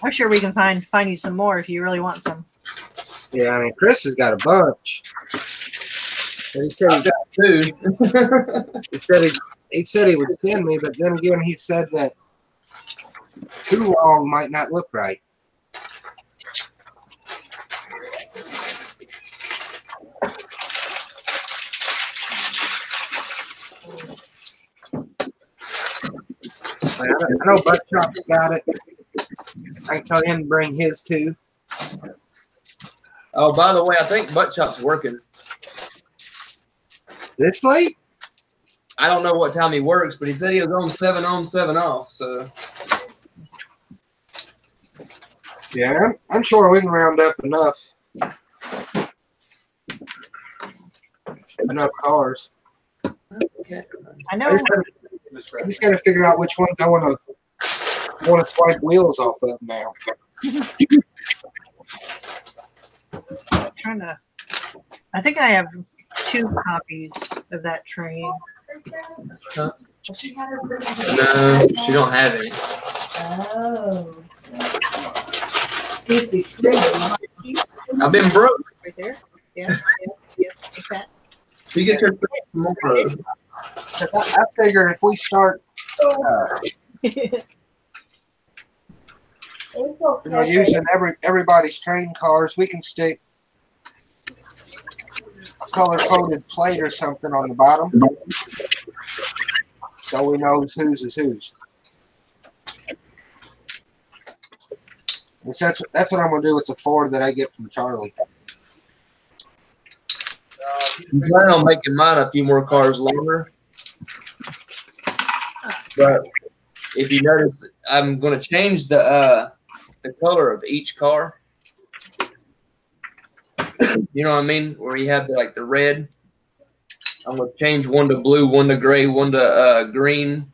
I'm sure we can find you some more if you really want some. Yeah, I mean, Chris has got a bunch. And he said I've got 2. he said he would send me, but then again, he said that too long might not look right. I know Buckshot's got it. I can tell him to bring his too. Oh, by the way, I think Butt Chop's working. This late? I don't know what time he works, but he said he was on 7 on, 7 off. So Yeah, I'm sure we can round up enough cars. I know. I just got to figure out which ones I want to swipe wheels off of now. I think I have 2 copies of that train. no, she don't have any. Oh. Please be true. I've been broke. Right there. Yeah. Yeah. Like that. She gets her tomorrow. I figure if we start using everybody's train cars, we can stick a color-coded plate or something on the bottom, so we know whose is whose. That's what I'm gonna do with the 4 that I get from Charlie. I'm planning on making mine a few more cars longer. But if you notice, I'm going to change the color of each car. You know what I mean? Where you have the red. I'm going to change one to blue, one to gray, one to green,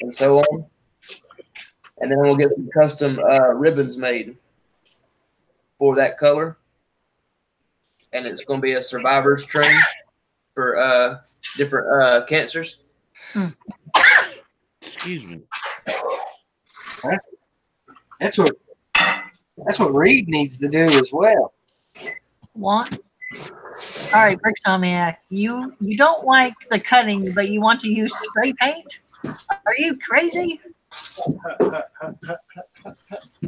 and so on. And then we'll get some custom ribbons made for that color. And it's going to be a survivor's train for different cancers. Excuse me. That's what Reed needs to do as well. Want? All right, Bricksomniac. You don't like the cutting, but you want to use spray paint? Are you crazy?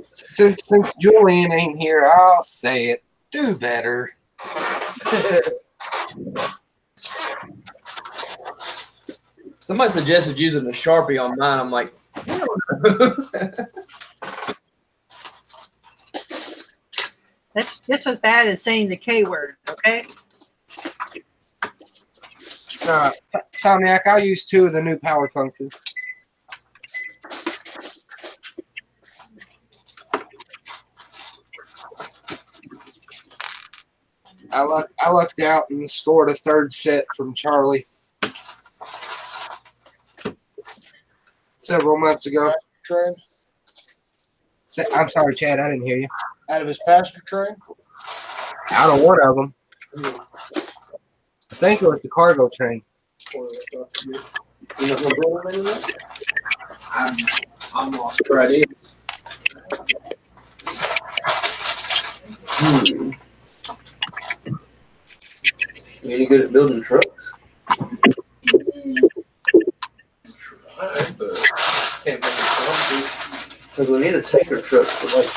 Since Julian ain't here, I'll say it. Do better. Somebody suggested using the Sharpie on mine. I'm like, That's just as bad as saying the K word, okay? Somniac, I'll use 2 of the new power functions. I lucked out and scored a 3rd set from Charlie several months ago. Train I'm sorry, Chad, I didn't hear you. out of his pasture train. Out of one of them. I think it was the cargo train. I'm lost for ideas. you any good at building trucks? Alright, but can't make it sound Because we need a taker truck for like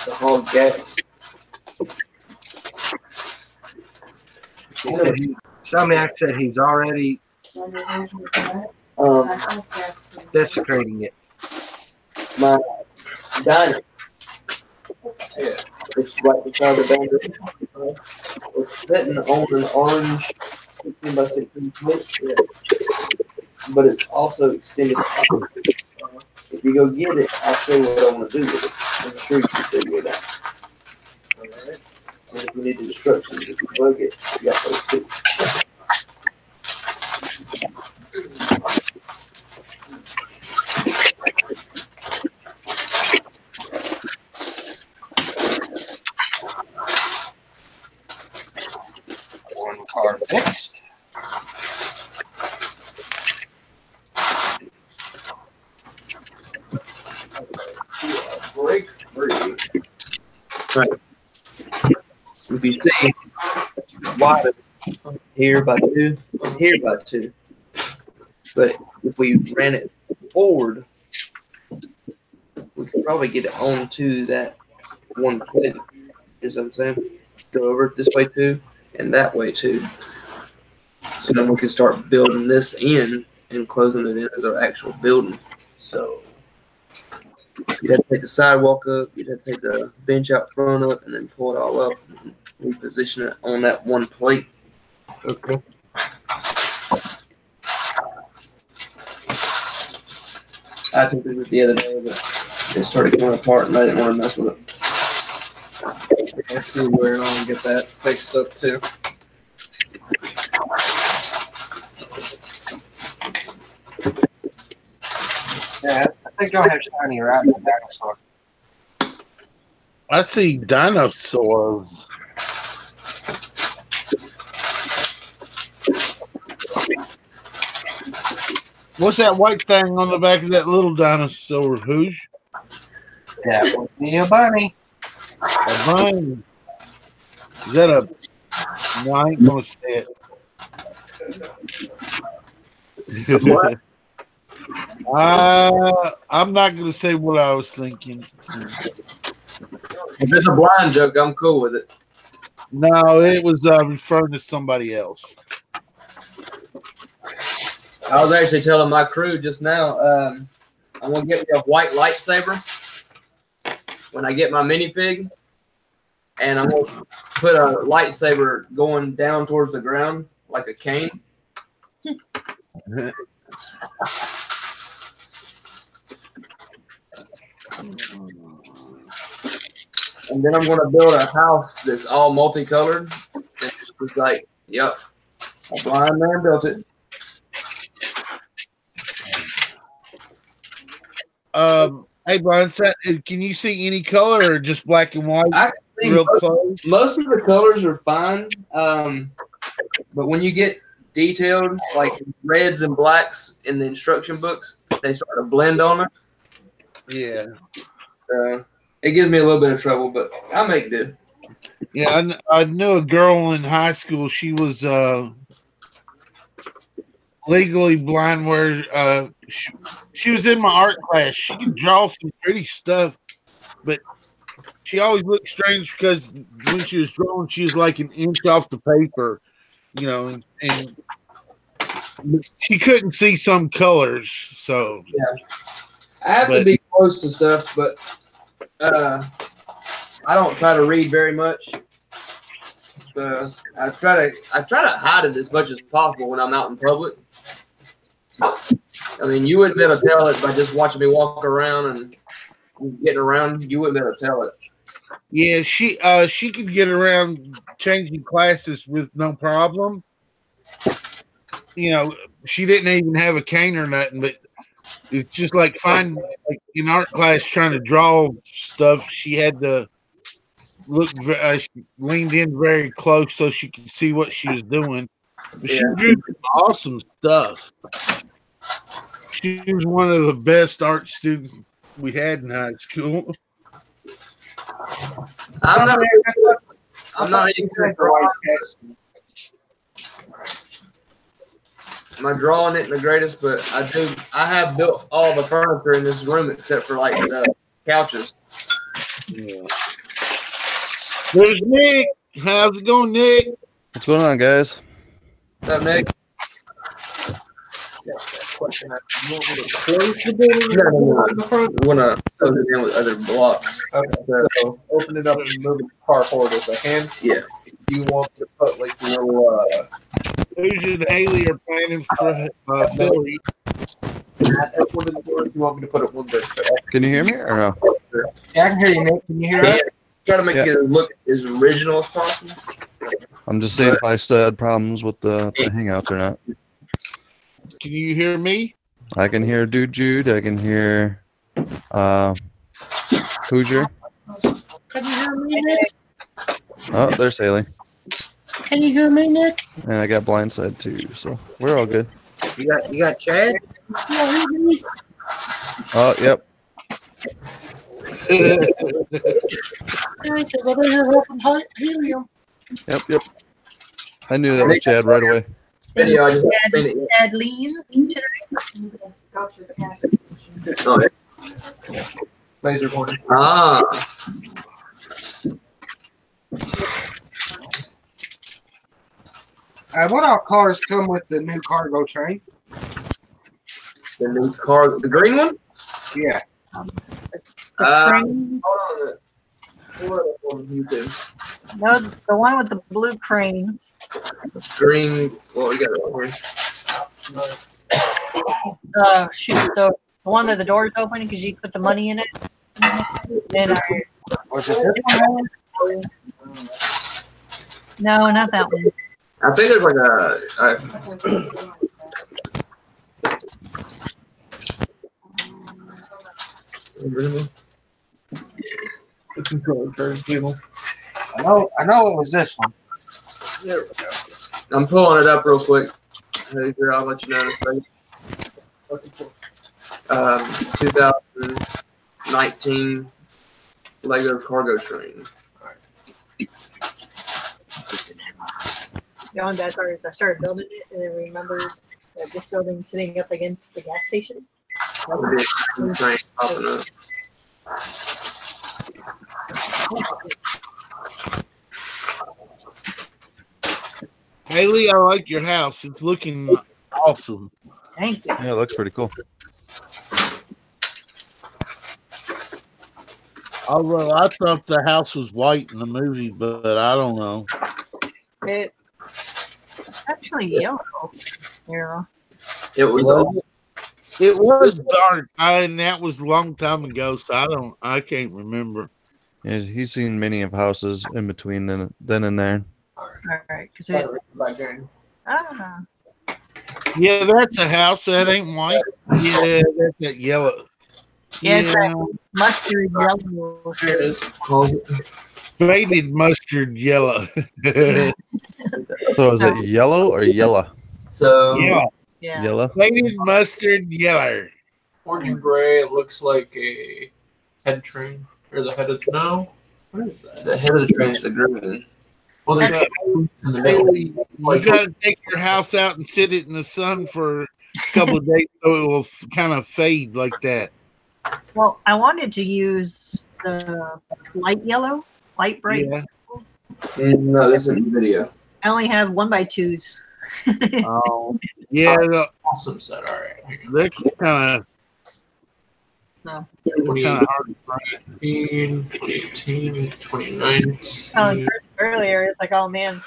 the haul gas. Somniac said he's already Um, desecrating it. my diner. Yeah. It's right beside the boundary. It's sitting on an orange 16 by 16 foot. Yeah. But it's also extended. If you go get it, I'll show you what I want to do with it. I'm sure you can figure it out. Alright. And if you need the instructions, if you plug it, you got those too. One car fixed. Break free. If you see wide here by 2, here by 2. But if we ran it forward, we could probably get it onto that one plate. You know what I'm saying? Go over it this way too, and that way too. So then we can start building this in and closing it in as our actual building. So you'd have to take the sidewalk up, you'd have to take the bench out front up, and then pull it all up and reposition it on that one plate. Okay. I took it the other day, but it started coming apart, and I didn't want to mess with it. I see where I'll get that fixed up too. Yeah, I think I'll have Shiny ride the dinosaur. I see dinosaurs. What's that white thing on the back of that little dinosaur? Who's That would be a bunny. a bunny? Is that a? No, I ain't gonna say it. What? I'm not gonna say what I was thinking. If it's a blind joke, I'm cool with it. No, it was referring to somebody else. I was actually telling my crew just now, I'm gonna get me a white lightsaber when I get my minifig, and I'm gonna put a lightsaber going down towards the ground like a cane. And then I'm gonna build a house that's all multicolored. It's just like, yep, a blind man built it. Hey, Brian, can you see any color or just black and white? I can see Real close. most of the colors are fine, but when you get detailed, like reds and blacks in the instruction books. They start to blend on it. Yeah. It gives me a little bit of trouble, but I make do. Yeah, I knew a girl in high school. She was legally blind, where she was in my art class. She could draw some pretty stuff, but she always looked strange because when she was drawing, she was like an inch off the paper, you know, and she couldn't see some colors. So yeah, I have to be close to stuff, but I don't try to read very much. I try to hide it as much as possible when I'm out in public. I mean, you wouldn't be able to tell it by just watching me walk around and getting around. You wouldn't be able to tell it. Yeah, she could get around changing classes with no problem. You know, she didn't even have a cane or nothing, but it's just like in art class trying to draw stuff. She had to look. She leaned in very close so she could see what she was doing. But she drew awesome stuff. She was one of the best art students we had in high school. I'm not even good at drawing. My drawing isn't the greatest, but I have built all the furniture in this room except for like the couches. Yeah. There's Nick. How's it going, Nick? What's going on, guys? What's up, Nick? Question. You want to close it in with other blocks. Okay, so open it up and move the car forward as I can. Yeah. You want to put like little Fusion and Haley are planning for Philly. at one of the doors. You want me to put it one there? Can you hear me or no? Yeah, I can hear you, Nick. Can you hear us? Try to make it look as original as possible. I'm just saying if I still had problems with the Hangouts or not. Can you hear me? I can hear Dude Jude. I can hear Hoosier. Can you hear me, Nick? Oh, there's Haley. Can you hear me, Nick? And I got Blindside too, so we're all good. You got Chad? Oh, yep. Helium. Yep. I knew that was Chad right away. Video, I just Dad leave tonight? Oh, yeah. Laser pointer. Ah. What all cars come with the new cargo train? The new car, the green one? Yeah. Crane? Hold on. What you do? No, the one with the blue crane. Green. What we got over here? Shoot, the one that the door's open because you put the money in it. And Was it this one? no, not that one. I think there's like The controller turns people. I know it was this one. There we go. I'm pulling it up real quick. I'll let you know in a second. 2019 Lego cargo train. John, I started building it and I remembered that this building's sitting up against the gas station. Train popping up. Haley, I like your house. It's looking awesome. Thank you. Yeah, it looks pretty cool. Although I thought the house was white in the movie, but I don't know. It's actually yellow. Yeah. It was. It was dark, and that was a long time ago, so I can't remember. Yeah, he's seen many of houses in between then and there. All right, because it. Yeah, that's a house that ain't white. Yeah, that's that yellow. Yeah, it's that mustard yellow. There it is. Faded mustard yellow. So is it yellow or yellow? So Yeah. Yeah. Yellow. Plated mustard yellow. Orange and gray. It looks like a head train or the head of no. What is that? the head of the train is the green. Well, there's But, in the middle. you got to take your house out and sit it in the sun for a couple of days so it will kind of fade like that. Well, I wanted to use the light yellow, light bright. Yeah. No, this is the video. I only have 1x2s. Oh. Yeah, Awesome set. All right. Here you they're kind of No. go. hard to find. 2018, 2019. Earlier, it's like, oh man,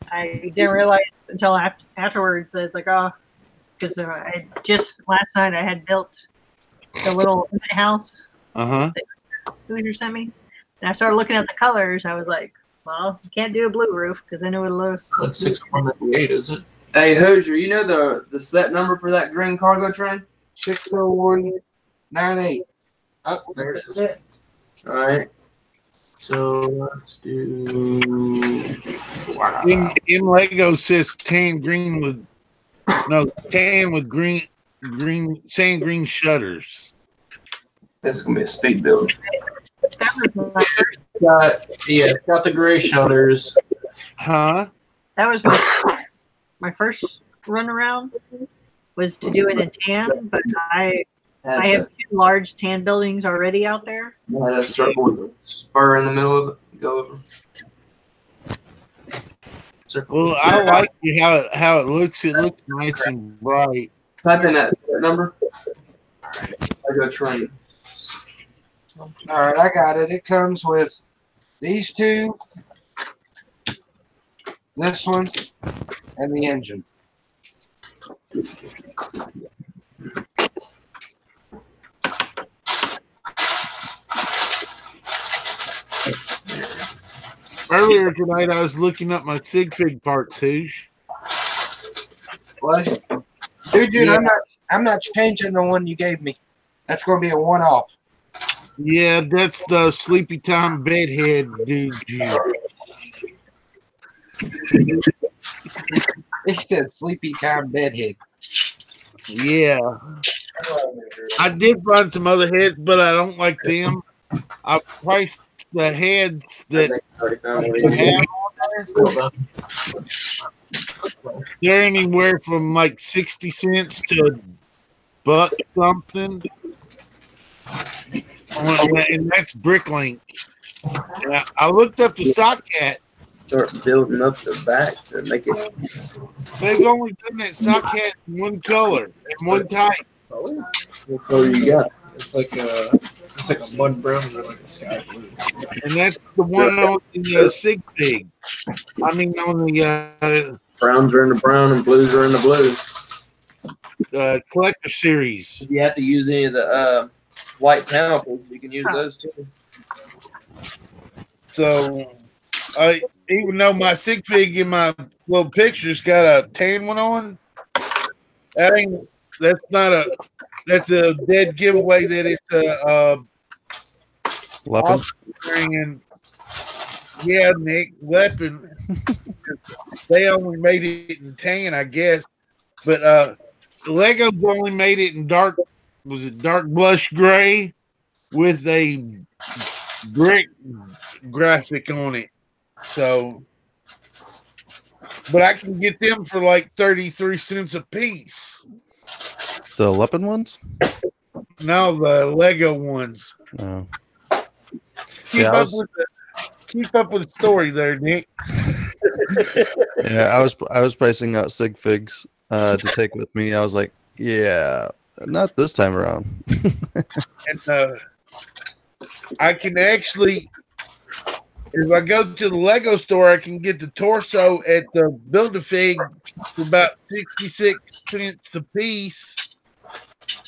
I didn't realize until afterwards that it's like, oh, because I just last night I had built the little house Uh-huh. Hoosier sent me, and I started looking at the colors. I was like, well, you can't do a blue roof because then it would look. That's 6198, is it? Hey Hoosier, you know the set number for that green cargo train? 60198. Oh, there it is. All right. So let's do. In Lego says tan green with tan with green sand green shutters. This is gonna be a speed build. That was my first. Got the gray shutters. Huh? That was my first run around was to do it in tan, but I have 2 large tan buildings already out there. Had a circle with a spur in the middle of it. Go over. Well, I like it how it looks. It looks nice and bright. Type in that set number. Cargo train. All right, I got it. It comes with these 2, this one, and the engine. Earlier tonight, I was looking up my Sig Fig parts, Hoosh. Was it? Dude, Yeah. I'm not changing the one you gave me. That's going to be a one-off. Yeah, that's the Sleepy Time bedhead dude. He said sleepy time bedhead. Yeah. I did find some other heads, but I don't like them. I priced the heads that they're anywhere from like 60 cents to buck something. And that's Bricklink. I looked up the Sockcat. Start building up the back to make it. They've only done that Sockcat in one color and one type. What color you got? It's like a mud brown or like a sky blue. And that's the one on the Sig Fig. I mean, on the Browns are in the brown and blues are in the blue. collector series. If you have to use any of the white panels, you can use those too. So, even though my Sig Fig in my little picture's got a tan one on, that's a dead giveaway that it's a Weapon. and yeah, Nick, weapon. They only made it in tan, I guess. But Lego's only made it in dark blush gray with a brick graphic on it. So, but I can get them for like 33 cents a piece. The weapon ones? No, the Lego ones. No. Keep Yeah, up with the story there, Nick. Yeah, I was pricing out Sig Figs to take with me. I was like, yeah, not this time around. And I can actually, if I go to the Lego store, I can get the torso at the Build-A-Fig for about 66 cents a piece,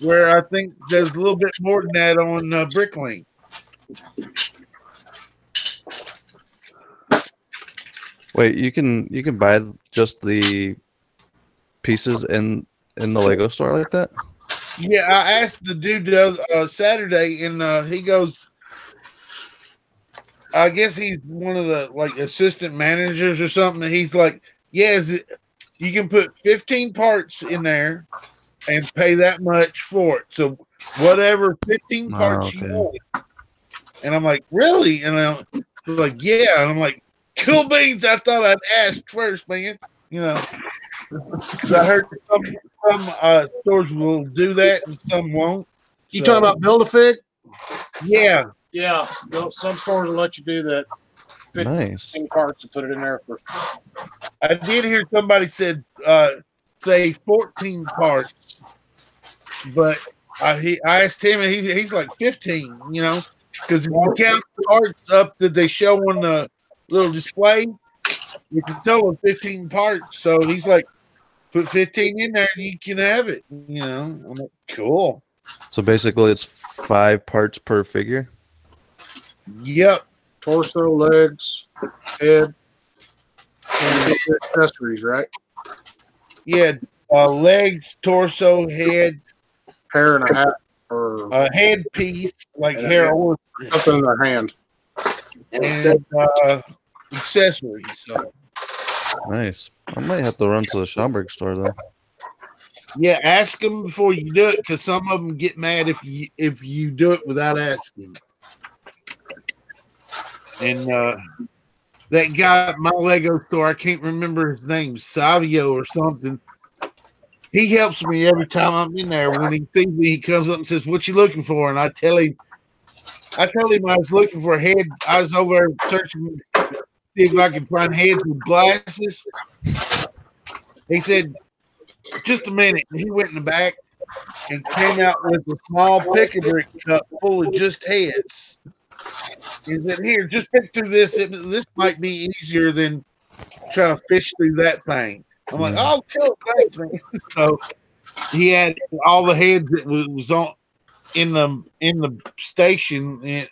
where I think there's a little bit more than that on Bricklink. Wait, you can buy just the pieces in the Lego store like that? Yeah, I asked the dude the other, Saturday, and he goes, I guess he's one of the like assistant managers or something. And he's like, "Yeah, you can put 15 parts in there and pay that much for it. So whatever 15 parts you okay. want. And I'm like, really? And I'm like, yeah. And I'm like, cool beans. I thought I'd ask first, man. You know, 'cause I heard some stores will do that and some won't. You talking about Build-A-Fig? Yeah. Yeah, some stores will let you do that. Nice. 15 carts and put it in there for. I did hear somebody said say 14 parts, but I asked him and he's like 15, you know, because if you count the parts up that they show on the little display, you can tell them 15 parts. So he's like, put 15 in there and you can have it, you know. I'm like, cool. So basically, it's 5 parts per figure. Yep. Torso, legs, head, and accessories, right? Yeah. Legs, torso, head, Hair and a hat, or a head piece like hair or something in their hand. and accessories. So. Nice. I might have to run to the Schaumburg store though. Yeah, ask them before you do it, because some of them get mad if you do it without asking. And that guy at my Lego store, I can't remember his name, Savio or something. He helps me every time I'm in there. When he sees me, he comes up and says, "What you looking for?" And I tell him I was looking for heads. I was over there searching to see if I could find heads with glasses. He said, "Just a minute." And he went in the back and came out with a small pick-a-brick cup full of just heads. He said, "Here, just pick through this. This might be easier than trying to fish through that thing." I'm like, "Oh, cool, thanks, man." So he had all the heads that was on in the station, and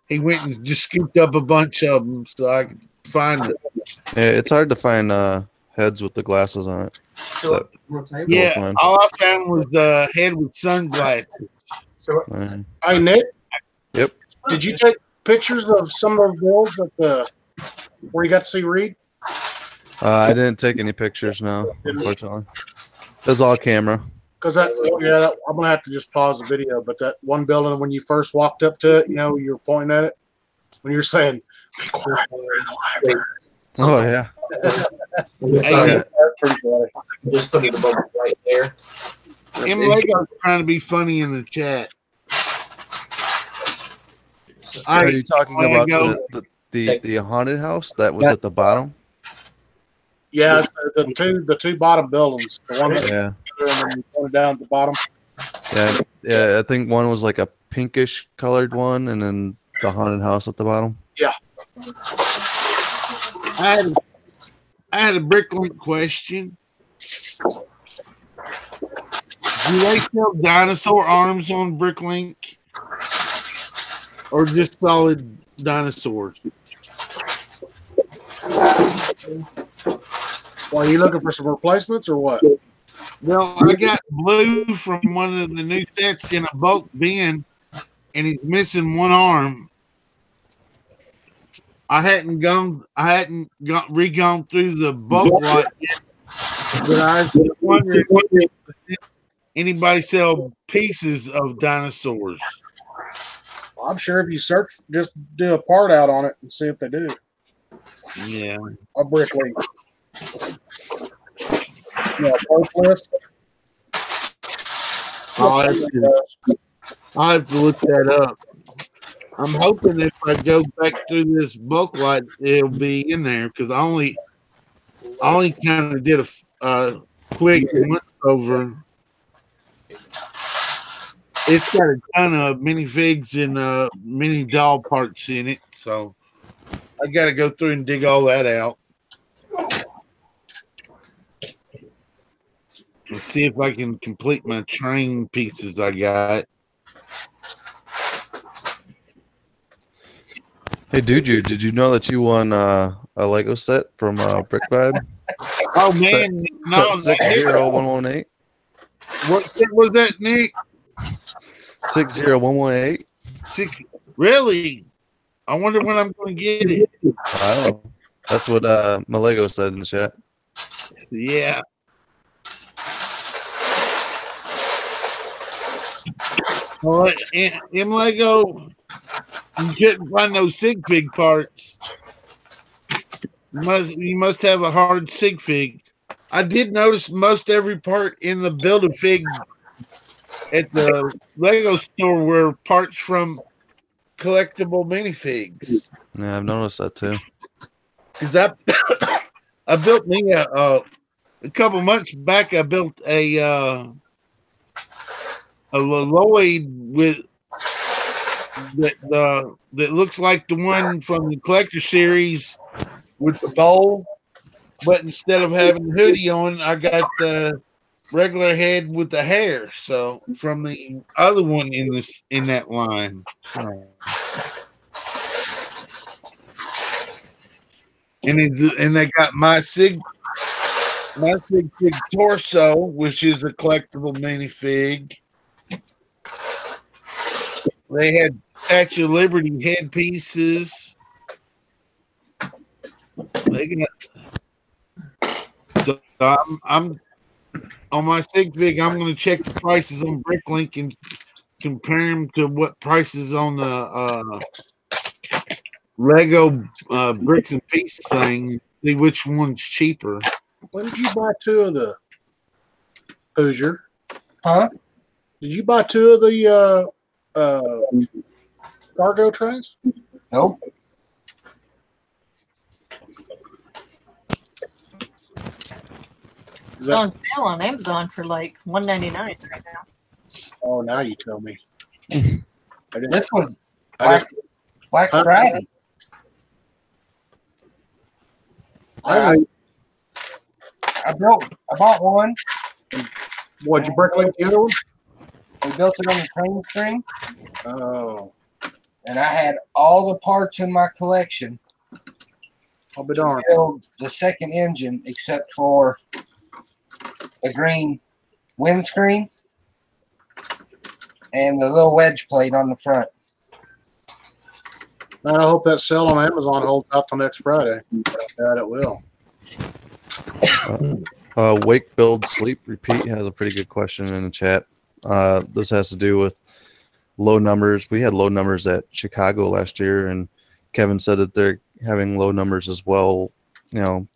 he went and just scooped up a bunch of them so I could find it. Yeah, it's hard to find heads with the glasses on it. So, Yeah, mine. all I found was a head with sunglasses. Hey, Nick. Yep. Did you take pictures of some of those builds at the where you got to see Reed? I didn't take any pictures now, unfortunately. It was all camera. Because I'm gonna have to just pause the video. But that one building, when you first walked up to it, you know, you were pointing at it when you're saying, "Be quiet, we're in the library." Oh yeah. Hey, Pretty funny. just putting the bubbles right there. M Lego's trying to be funny in the chat. All Are right, you talking wanna about go? the haunted house that was at the bottom? Yeah, the two bottom buildings. The one that Yeah. and then you pointed down at the bottom. Yeah. I think one was like a pinkish colored one, and then the haunted house at the bottom. Yeah. I had a Bricklink question. Do they sell dinosaur arms on Bricklink, or just solid dinosaurs? Well, are you looking for some replacements or what? Well, I got blue from one of the new sets in a bulk bin, and he's missing one arm. I hadn't re-gone through the bulk lot yet, but I was wondering if anybody sell pieces of dinosaurs. Well, I'm sure if you search, just do a part out on it and see if they do. Yeah. A brick link. Yeah, part list. I'll have to look that up. I'm hoping if I go back through this bulk lot, it'll be in there, because I only kind of did a quick once over. It's got a ton of minifigs and mini doll parts in it, so I got to go through and dig all that out and see if I can complete my train pieces I got. Hey, dude, did you know that you won a Lego set from Brick Vibe? Oh man, no, Set 60118. what set was that, Nick? 60118. Really? I wonder when I'm going to get it. I don't know. That's what my Lego said in the chat. Yeah, Well, in Lego, you couldn't find those sig fig parts. You must have a hard sig fig. I did notice most every part in the Build-A-Fig at the Lego store were parts from collectible minifigs. Yeah, I've noticed that too. Because I built me a couple months back. I built a Lloyd with that looks like the one from the collector series with the bowl, but instead of having the hoodie on, I got the regular head with the hair. So from the other one in that line. So. And they got my Sig Fig torso, which is a collectible minifig. They had Statue of Liberty headpieces. So I'm on my Sig Fig. I'm going to check the prices on Bricklink and compare them to what prices on the Lego bricks and piece thing. See which one's cheaper. When did you buy 2 of the Hoosier? Huh? Did you buy 2 of the cargo trains? Nope. It's on sale on Amazon for like $1.99 right now. Oh, now you tell me. This was I Black Friday. I bought one. What'd you Bricklink the other one? We built it on the train string, Oh, and I had all the parts in my collection I'll be to darned. build the second engine, except for the green windscreen and the little wedge plate on the front. Man, I hope that sale on Amazon holds out till next Friday. Yeah, it will. Wake Build Sleep Repeat has a pretty good question in the chat. This has to do with low numbers. We had low numbers at Chicago last year, and Kevin said that they're having low numbers as well, you know,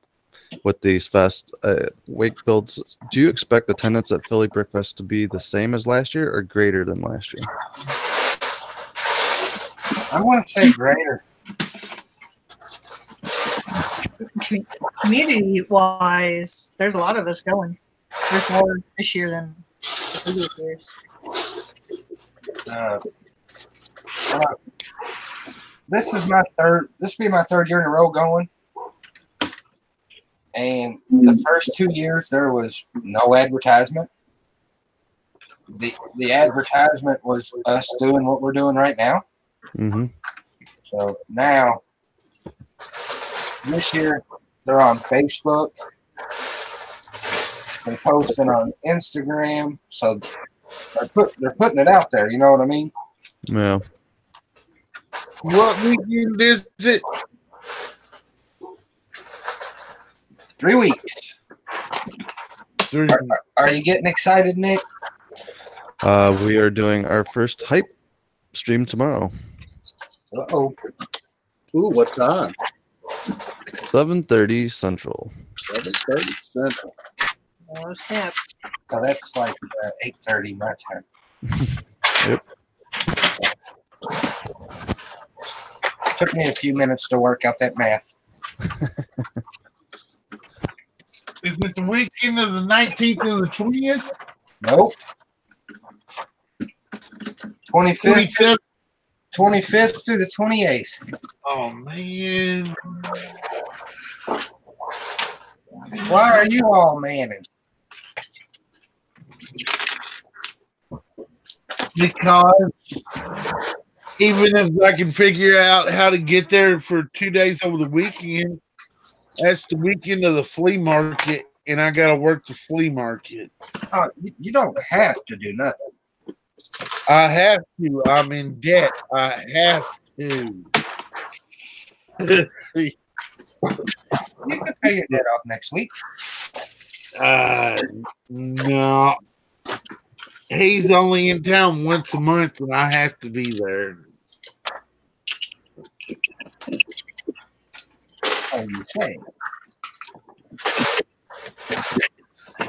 with these fest. Wake Builds, do you expect attendance at Philly Brick Fest to be the same as last year or greater than last year? I want to say greater. Community wise, there's a lot of us going. There's more this year than previous years. This will be my third year in a row going. And the first 2 years there was no advertisement. The advertisement was us doing what we're doing right now. Mm-hmm. So now, this year, they're on Facebook. They're posting on Instagram. So they're putting it out there. You know what I mean? Yeah. What weekend is it? 3 weeks. Are you getting excited, Nick? We are doing our first hype stream tomorrow. Uh-oh. Ooh, what time? 7:30 Central. 7:30 Central. Oh, snap. So that's like 8:30 my time. Yep. Took me a few minutes to work out that math. Is it the weekend of the 19th and the 20th? Nope. 25th 27th? through the 28th. Oh, man. Why are you all manning? Because even if I can figure out how to get there for 2 days over the weekend, that's the weekend of the flea market, and I got to work the flea market. You don't have to do nothing. I have to. I'm in debt. I have to. You can pay your debt off next week. No. he's only in town once a month, and I have to be there. Oh, you say?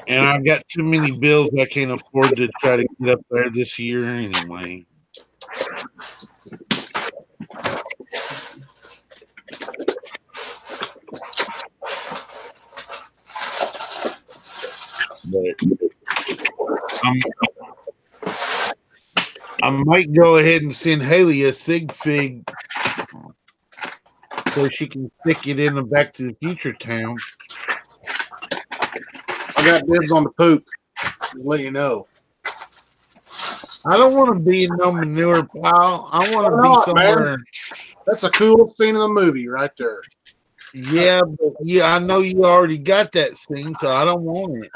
And I've got too many bills I can't afford to try to get up there this year anyway. But I might go ahead and send Haley a sig fig so she can stick it in the Back to the Future town. I got dibs on the poop. Just let you know. I don't want to be in no manure pile. I want to Why be not, somewhere. man? That's the coolest scene in the movie right there. Yeah, but yeah, I know you already got that scene, so I don't want it.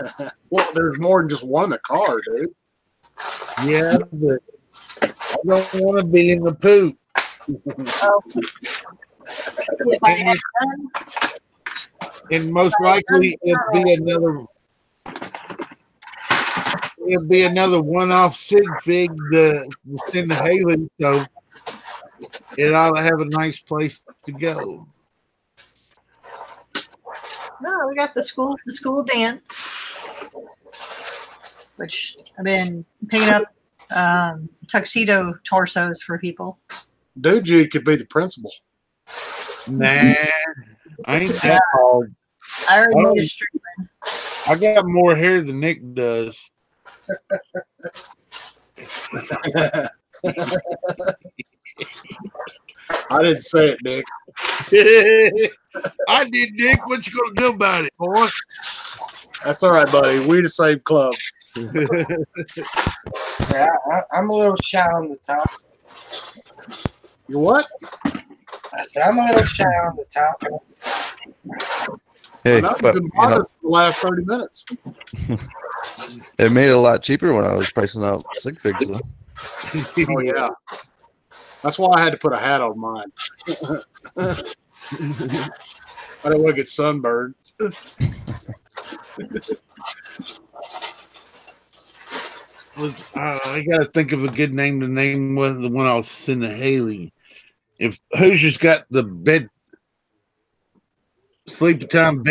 Well, there's more than just one in the car, dude. Yeah, but I don't want to be in the poop. If I had done, And most likely it'll be another one-off sig fig to send to Haley, so it ought to have a nice place to go. no, we got the school dance, which I've been picking up tuxedo torsos for people. Dude, G could be the principal. Nah, I ain't that hard. I already Oh. made a street. I got more hair than Nick does. I didn't say it, Nick. I did, Nick. What you gonna do about it, boy? That's all right, buddy. We the same club. Yeah, I'm a little shy on the top. You what? I said I'm a little shy on the top. Hey, I know but you've been you know, bothered for the last 30 minutes. it made it a lot cheaper when I was pricing out sig figs, though. Oh, yeah. That's why I had to put a hat on mine. I don't want to get sunburned. I gotta think of a good name to name one the one I'll send to Haley. If Hoosier's got the sleepy time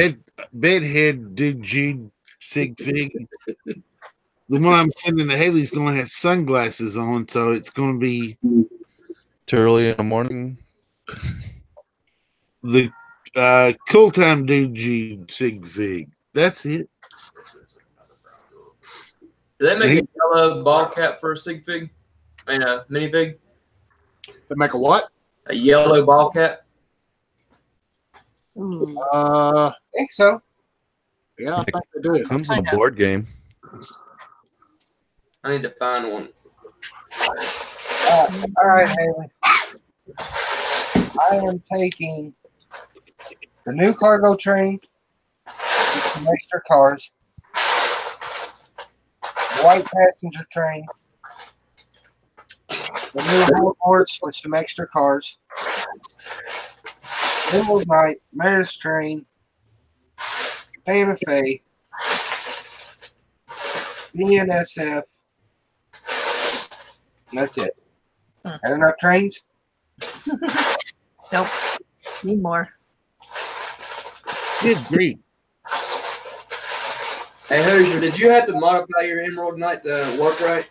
bedhead dude Jude sig fig, the one I'm sending to Haley's gonna have sunglasses on, so it's gonna be Too early in the morning. the cool time dude Jude sig fig. That's it. Do they make a yellow ball cap for a sig fig? I mean, a minifig? To make a what? A yellow ball cap? Ooh, I think so. Yeah, I think they do. Comes in a board game. I need to find one. All right, Haley. I am taking the new cargo train with some extra cars, the white passenger train, the new horse with some extra cars, Middle Night, Mayor's Train, Santa Fe, BNSF. And that's it. Had enough trains? nope. Need more. Good grief. Hey, Hoosier, did you have to modify your Emerald Knight to work right?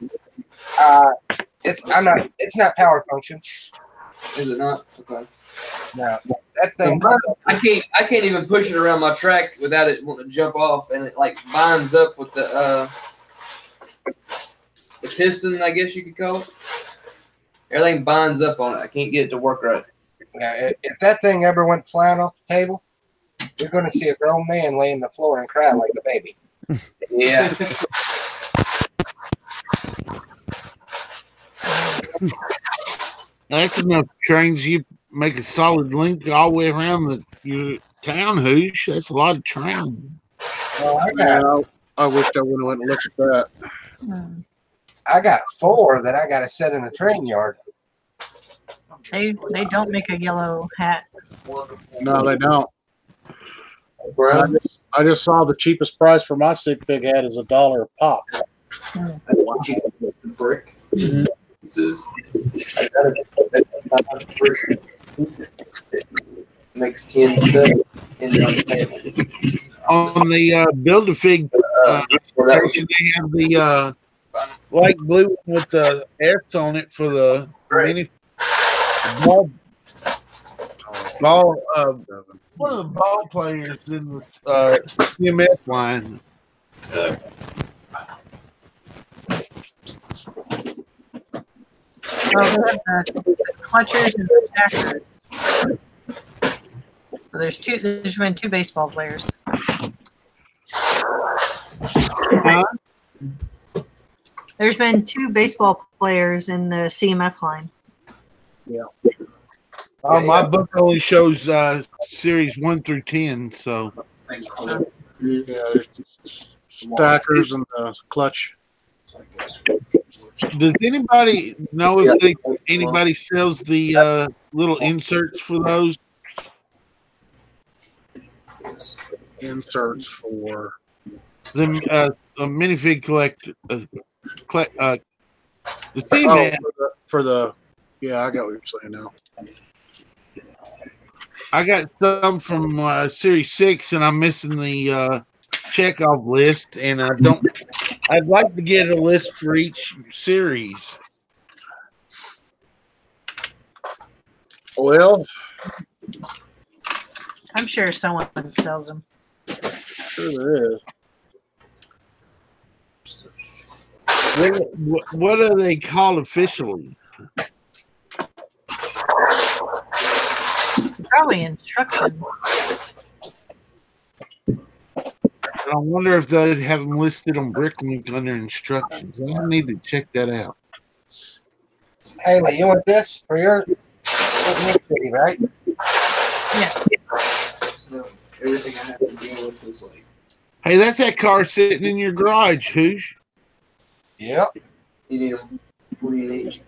It's not power function. Is it not? Okay. No, that thing. I can't even push it around my track without it wanting to jump off, and it like binds up with the piston, I guess you could call it. Everything binds up on it. I can't get it to work right. Yeah, if that thing ever went flying off the table, you're going to see a grown man lay on the floor and cry like a baby. Yeah. That's enough trains. You make a solid link all the way around your town, Hoosh. That's a lot of train. Well, I wish I would have went and looked at that. I got 4 that I got to set in a train yard. They don't make a yellow hat. No, they don't. Brown. I just saw the cheapest price for my sig fig hat is $1 a pop. I want you to put the brick. Pieces. I got it. Makes 10 stuff in the table. On the Build-A-Fig Well, that was station, they have the light blue one with the S on it for the mini ball. One of the ball players in the CMF line. Well, they have the clutchers and the stackers. So there's been 2 baseball players. There's been 2 baseball players in the CMF line. My book only shows series 1 through 10, so Yeah, there's stackers and clutch. does anybody know if anybody sells the little inserts for those? Inserts for The a minifig collector, the oh, C-Man. for the yeah, I got what you're saying now. I got some from Series 6, and I'm missing the checkoff list, and I'd like to get a list for each series. Well, I'm sure someone sells them. sure there is. What are they called officially? Probably instruction. I wonder if they have them listed on Bricklink under instructions. I need to check that out. Haley, you want this for your city, right? So everything I have to deal with is like, Hey, that's that car sitting in your garage, Hoosh. Yep. You need them. What do you need?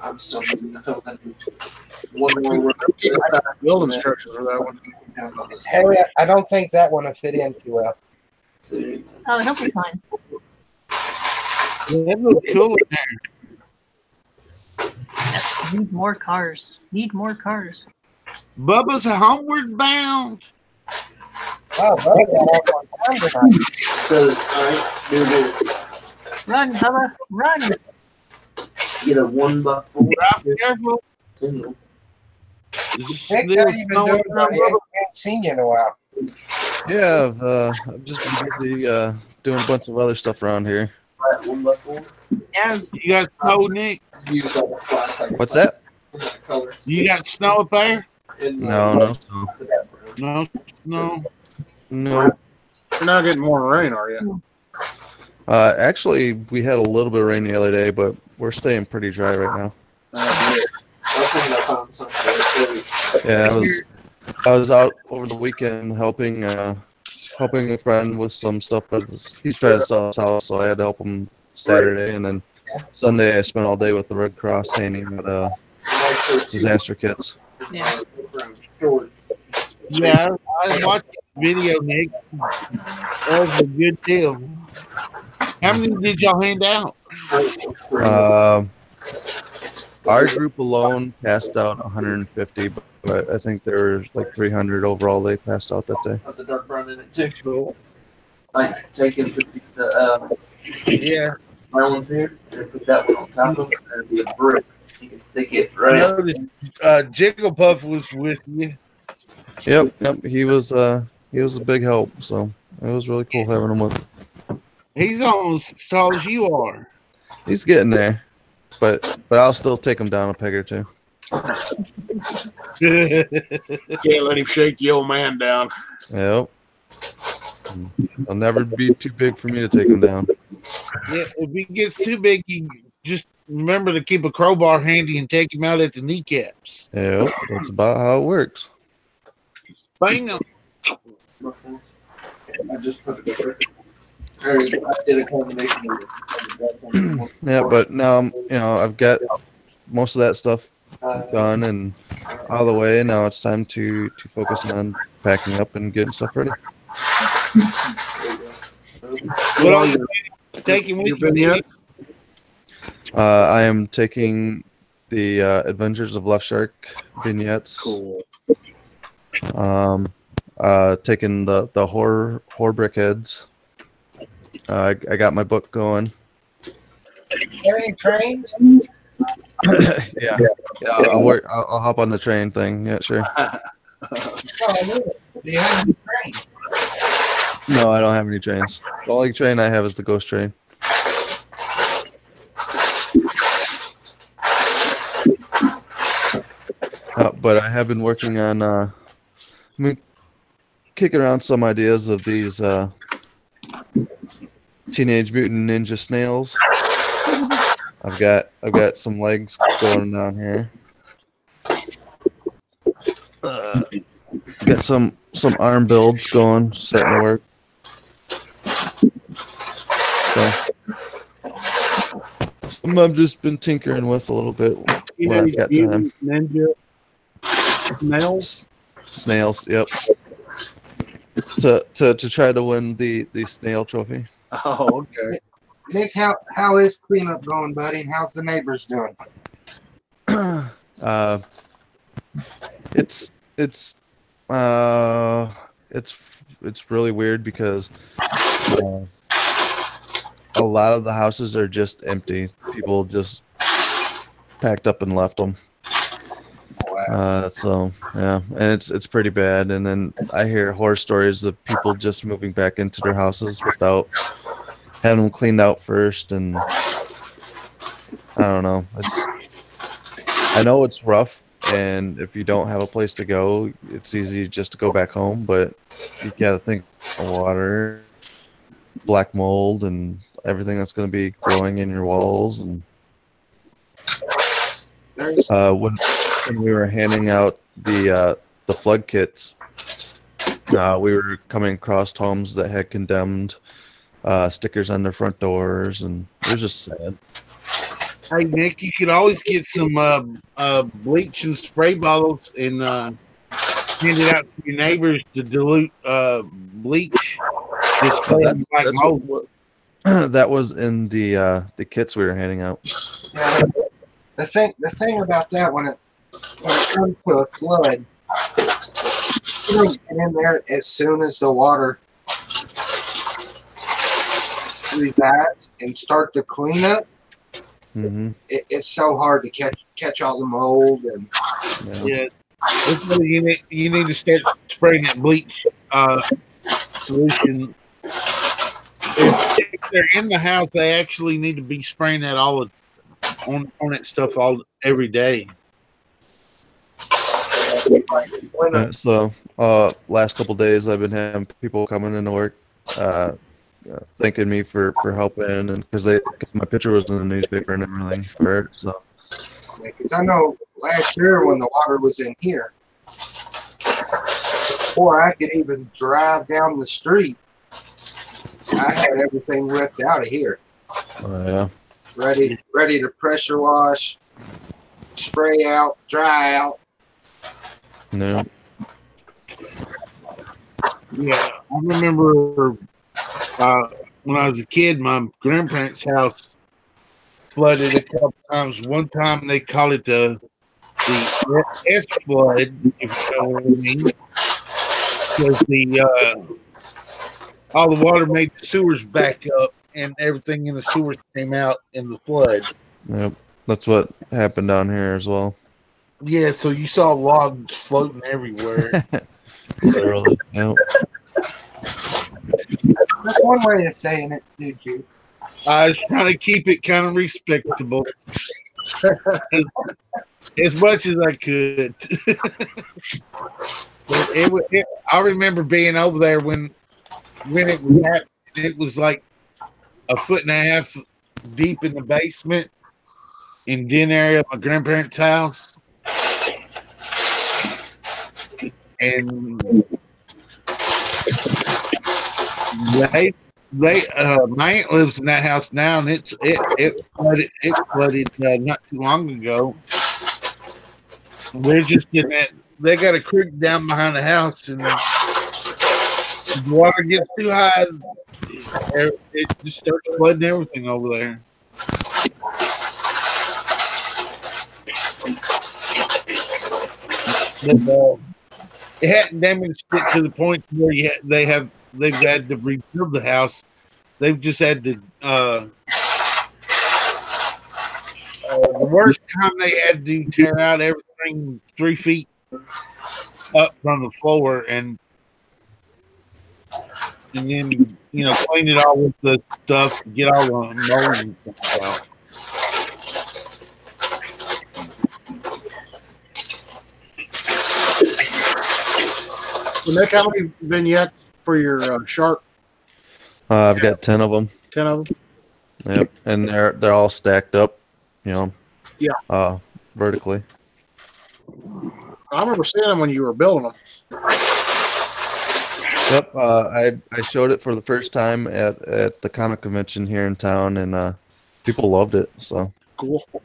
I'm still moving to fill in one more room. Build instructions for that one. Haley, I don't think that one will fit in too well. Oh, he'll be fine. That looks cool in there. Need more cars. Need more cars. Bubba's homeward bound. Oh, bro, we got all one time tonight. So, alright, do this. Run, Bubba, run. Get a 1x4 Drive careful. single. Nick, how you been doing, buddy? I haven't seen you in a while. Yeah, I've just been busy doing a bunch of other stuff around here. Right, 1x4. Yeah, You got snow, Nick? Use all the flashlight. What's that? Color. You got snow up there? No. No. No. You're not getting more rain, are you? Actually, we had a little bit of rain the other day, but we're staying pretty dry right now. Yeah, I was out over the weekend helping a friend with some stuff. He's trying to sell his house, so I had to help him Saturday, and then Sunday I spent all day with the Red Cross handing out disaster kits. yeah. Yeah, I watched the video, Nick. That was a good deal. How many did y'all hand out? Our group alone passed out 150, but I think there were like 300 overall they passed out that day. With the dark brown in it too. Cool. Like, take and put the Yeah. round here and put that one on top of it. That'd be a brick. You can stick it I right. noticed, Jigglepuff was with you. Yep. He was a big help, so it was really cool having him with. He's almost as tall as you are. He's getting there, but I'll still take him down a peg or two. Can't let him shake the old man down. Yep. He'll never be too big for me to take him down. Yeah, if he gets too big, you just remember to keep a crowbar handy and take him out at the kneecaps. Yep, that's about how it works. Bang him. I just put it there. I did a combination of it. Yeah, but now I've got most of that stuff done and out of the way. Now it's time to focus on packing up and getting stuff ready. What all you taking with Your you? vignettes? I am taking the Adventures of Left Shark vignettes. Cool. Taking the horror brickheads. I got my book going. Carrying trains? Yeah. I'll hop on the train thing. Yeah, sure. Oh, I knew it. Do you have any trains? No, I don't have any trains. The only train I have is the ghost train. But I have been working on kicking around some ideas of these Teenage Mutant Ninja Snails. I've got some legs going down here. Got some arm builds going, starting to work. So some I've just been tinkering with a little bit when I've got time. Ninja Snails, yep. To try to win the snail trophy. Oh, okay. Nick, how is cleanup going, buddy? And how's the neighbors doing? It's really weird because a lot of the houses are just empty. People just packed up and left them. So yeah, and it's pretty bad. And then I hear horror stories of people just moving back into their houses without having them cleaned out first. And I don't know. I know it's rough, and if you don't have a place to go, it's easy just to go back home. But you got to think of water, black mold, and everything that's going to be growing in your walls. And when we were handing out the flood kits, we were coming across homes that had condemned stickers on their front doors, and it was just sad. Hey Nick, you could always get some bleach and spray bottles and hand it out to your neighbors to dilute bleach. Just That's that was in the kits we were handing out. Yeah, the thing about that when it comes to a flood, you don't get in there as soon as the water resides and start the cleanup. Mm-hmm. It's so hard to catch all the mold and yeah. You need to start spraying that bleach solution. If they're in the house, they actually need to be spraying that on that stuff every day. So last couple days I've been having people coming into work thanking me for helping, and because my picture was in the newspaper and everything for it. So because I know last year when the water was in here, before I could even drive down the street, I had everything ripped out of here. yeah, Ready to pressure wash, spray out, dry out. no, Yeah, I remember when I was a kid, my grandparents' house flooded a couple times. One time they called it the S flood, if you know what I mean, because all the water made the sewers back up, and everything in the sewers came out in the flood. yep, that's what happened down here as well. Yeah, so you saw logs floating everywhere. Literally, yep. That's one way of saying it, dude. You. I was trying to keep it kind of respectable as much as I could. But I remember being over there when it was happening. It was like 1.5 feet deep in the basement in den area of my grandparents' house. And my aunt lives in that house now, and it flooded not too long ago. We're just getting that. They got a creek down behind the house, and If the water gets too high, it just starts flooding everything over there. But, it hadn't damaged it to the point where they've had to rebuild the house. They've just had to. The worst time they had to tear out everything 3 feet up from the floor and then clean it all with the stuff, get all the mold and stuff out. So Nick, how many vignettes for your shark? I've got 10 of them. 10 of them. Yep, and they're all stacked up, Yeah. Vertically. I remember seeing them when you were building them. Yep, I showed it for the first time at the comic convention here in town, and people loved it. So Cool. yep,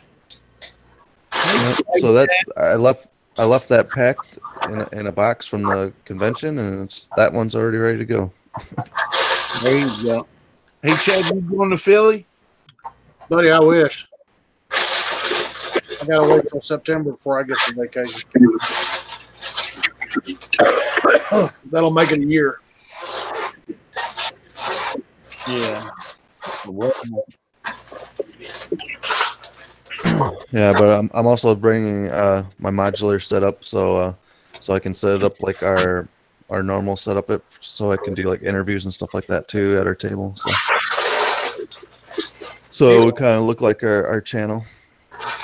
so that I left that packed in a box from the convention, and that one's already ready to go. There you go. Hey, Chad, you going to Philly? Buddy, I wish. I gotta wait till September before I get some vacation. That'll make it a year. Yeah. Yeah, but I'm also bringing my modular setup, so I can set it up like our normal setup, so I can do like interviews and stuff like that too at our table. So it would kind of look like our channel.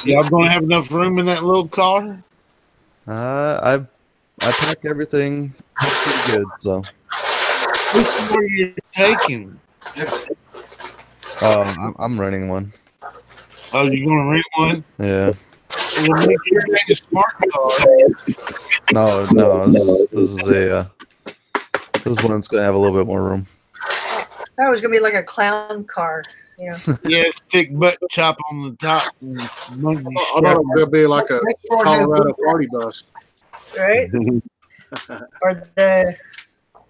Y'all gonna have enough room in that little car? I pack everything pretty good, so. Which one are you taking? I'm renting one. Oh, you're gonna rent one? Yeah. Well, make sure it ain't a smart car. No. This one's gonna have a little bit more room. That was gonna be like a clown car, Yeah, stick butt chop on the top. And monkey I thought it was gonna be like a Colorado party bus. right? Or the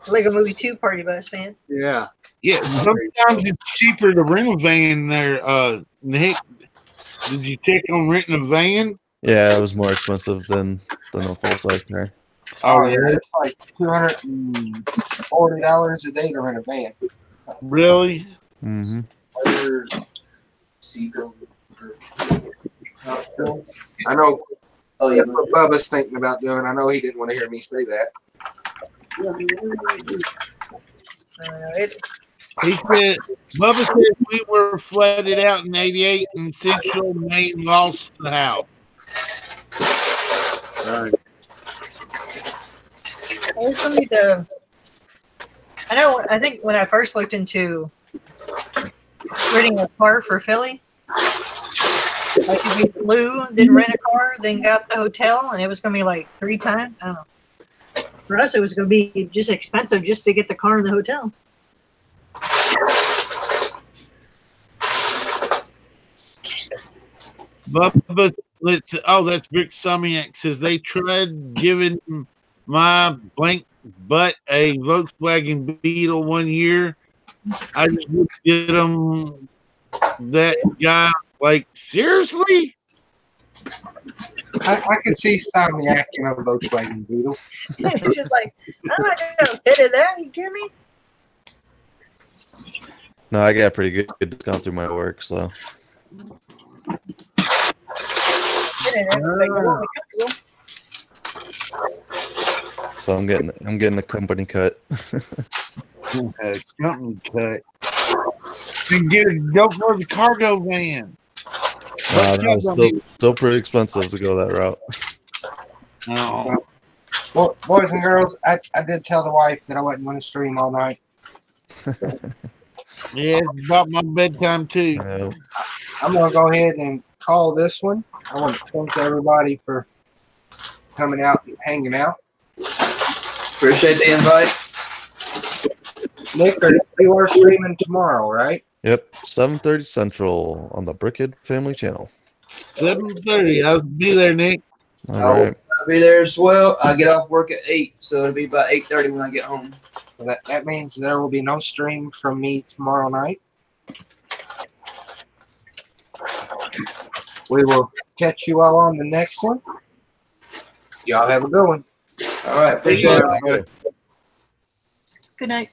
Lego Movie 2 party bus, man. Yeah. Yeah, sometimes it's cheaper to rent a van there. Nick, did you check on renting a van? Yeah, it was more expensive than a full size car. Oh yeah, it's like $240 a day to rent a van. Really? Mm-hmm. I know. Oh, That's what Bubba's thinking about doing. I know he didn't want to hear me say that. He said, Bubba said we were flooded out in '88 and Central Maine lost the house. Right. I think when I first looked into renting a car for Philly, like we flew, then rent a car, then got the hotel, and it was going to be like 3 times. I don't know. For us, it was going to be just expensive just to get the car and the hotel. Bubba, that's Rick Sumiak says they tried giving my blank butt a Volkswagen Beetle one year. I just looked at him, that guy, like, seriously? I could see Somniac in a Volkswagen Beetle. It's just like, I'm not going to fit in there. You kidding me? No, I got a pretty good discount through my work, so. Fit in there, but you won't be comfortable. So I'm getting a company cut. Company cut. Go for the cargo van. That was still pretty expensive to go that route. No. Well, boys and girls, I did tell the wife that I wasn't going to stream all night. Yeah, it's about my bedtime too. I'm going to go ahead and call this one. I want to thank everybody for coming out and hanging out. Appreciate the invite. Nick, you are streaming tomorrow, right? Yep, 7:30 Central on the Brickhead Family Channel. 7:30. I'll be there, Nick. All right. I'll be there as well. I get off work at 8, so it'll be about 8:30 when I get home. That means there will be no stream from me tomorrow night. We will catch you all on the next one. Y'all have a good one. All right, appreciate it. Right. Good night.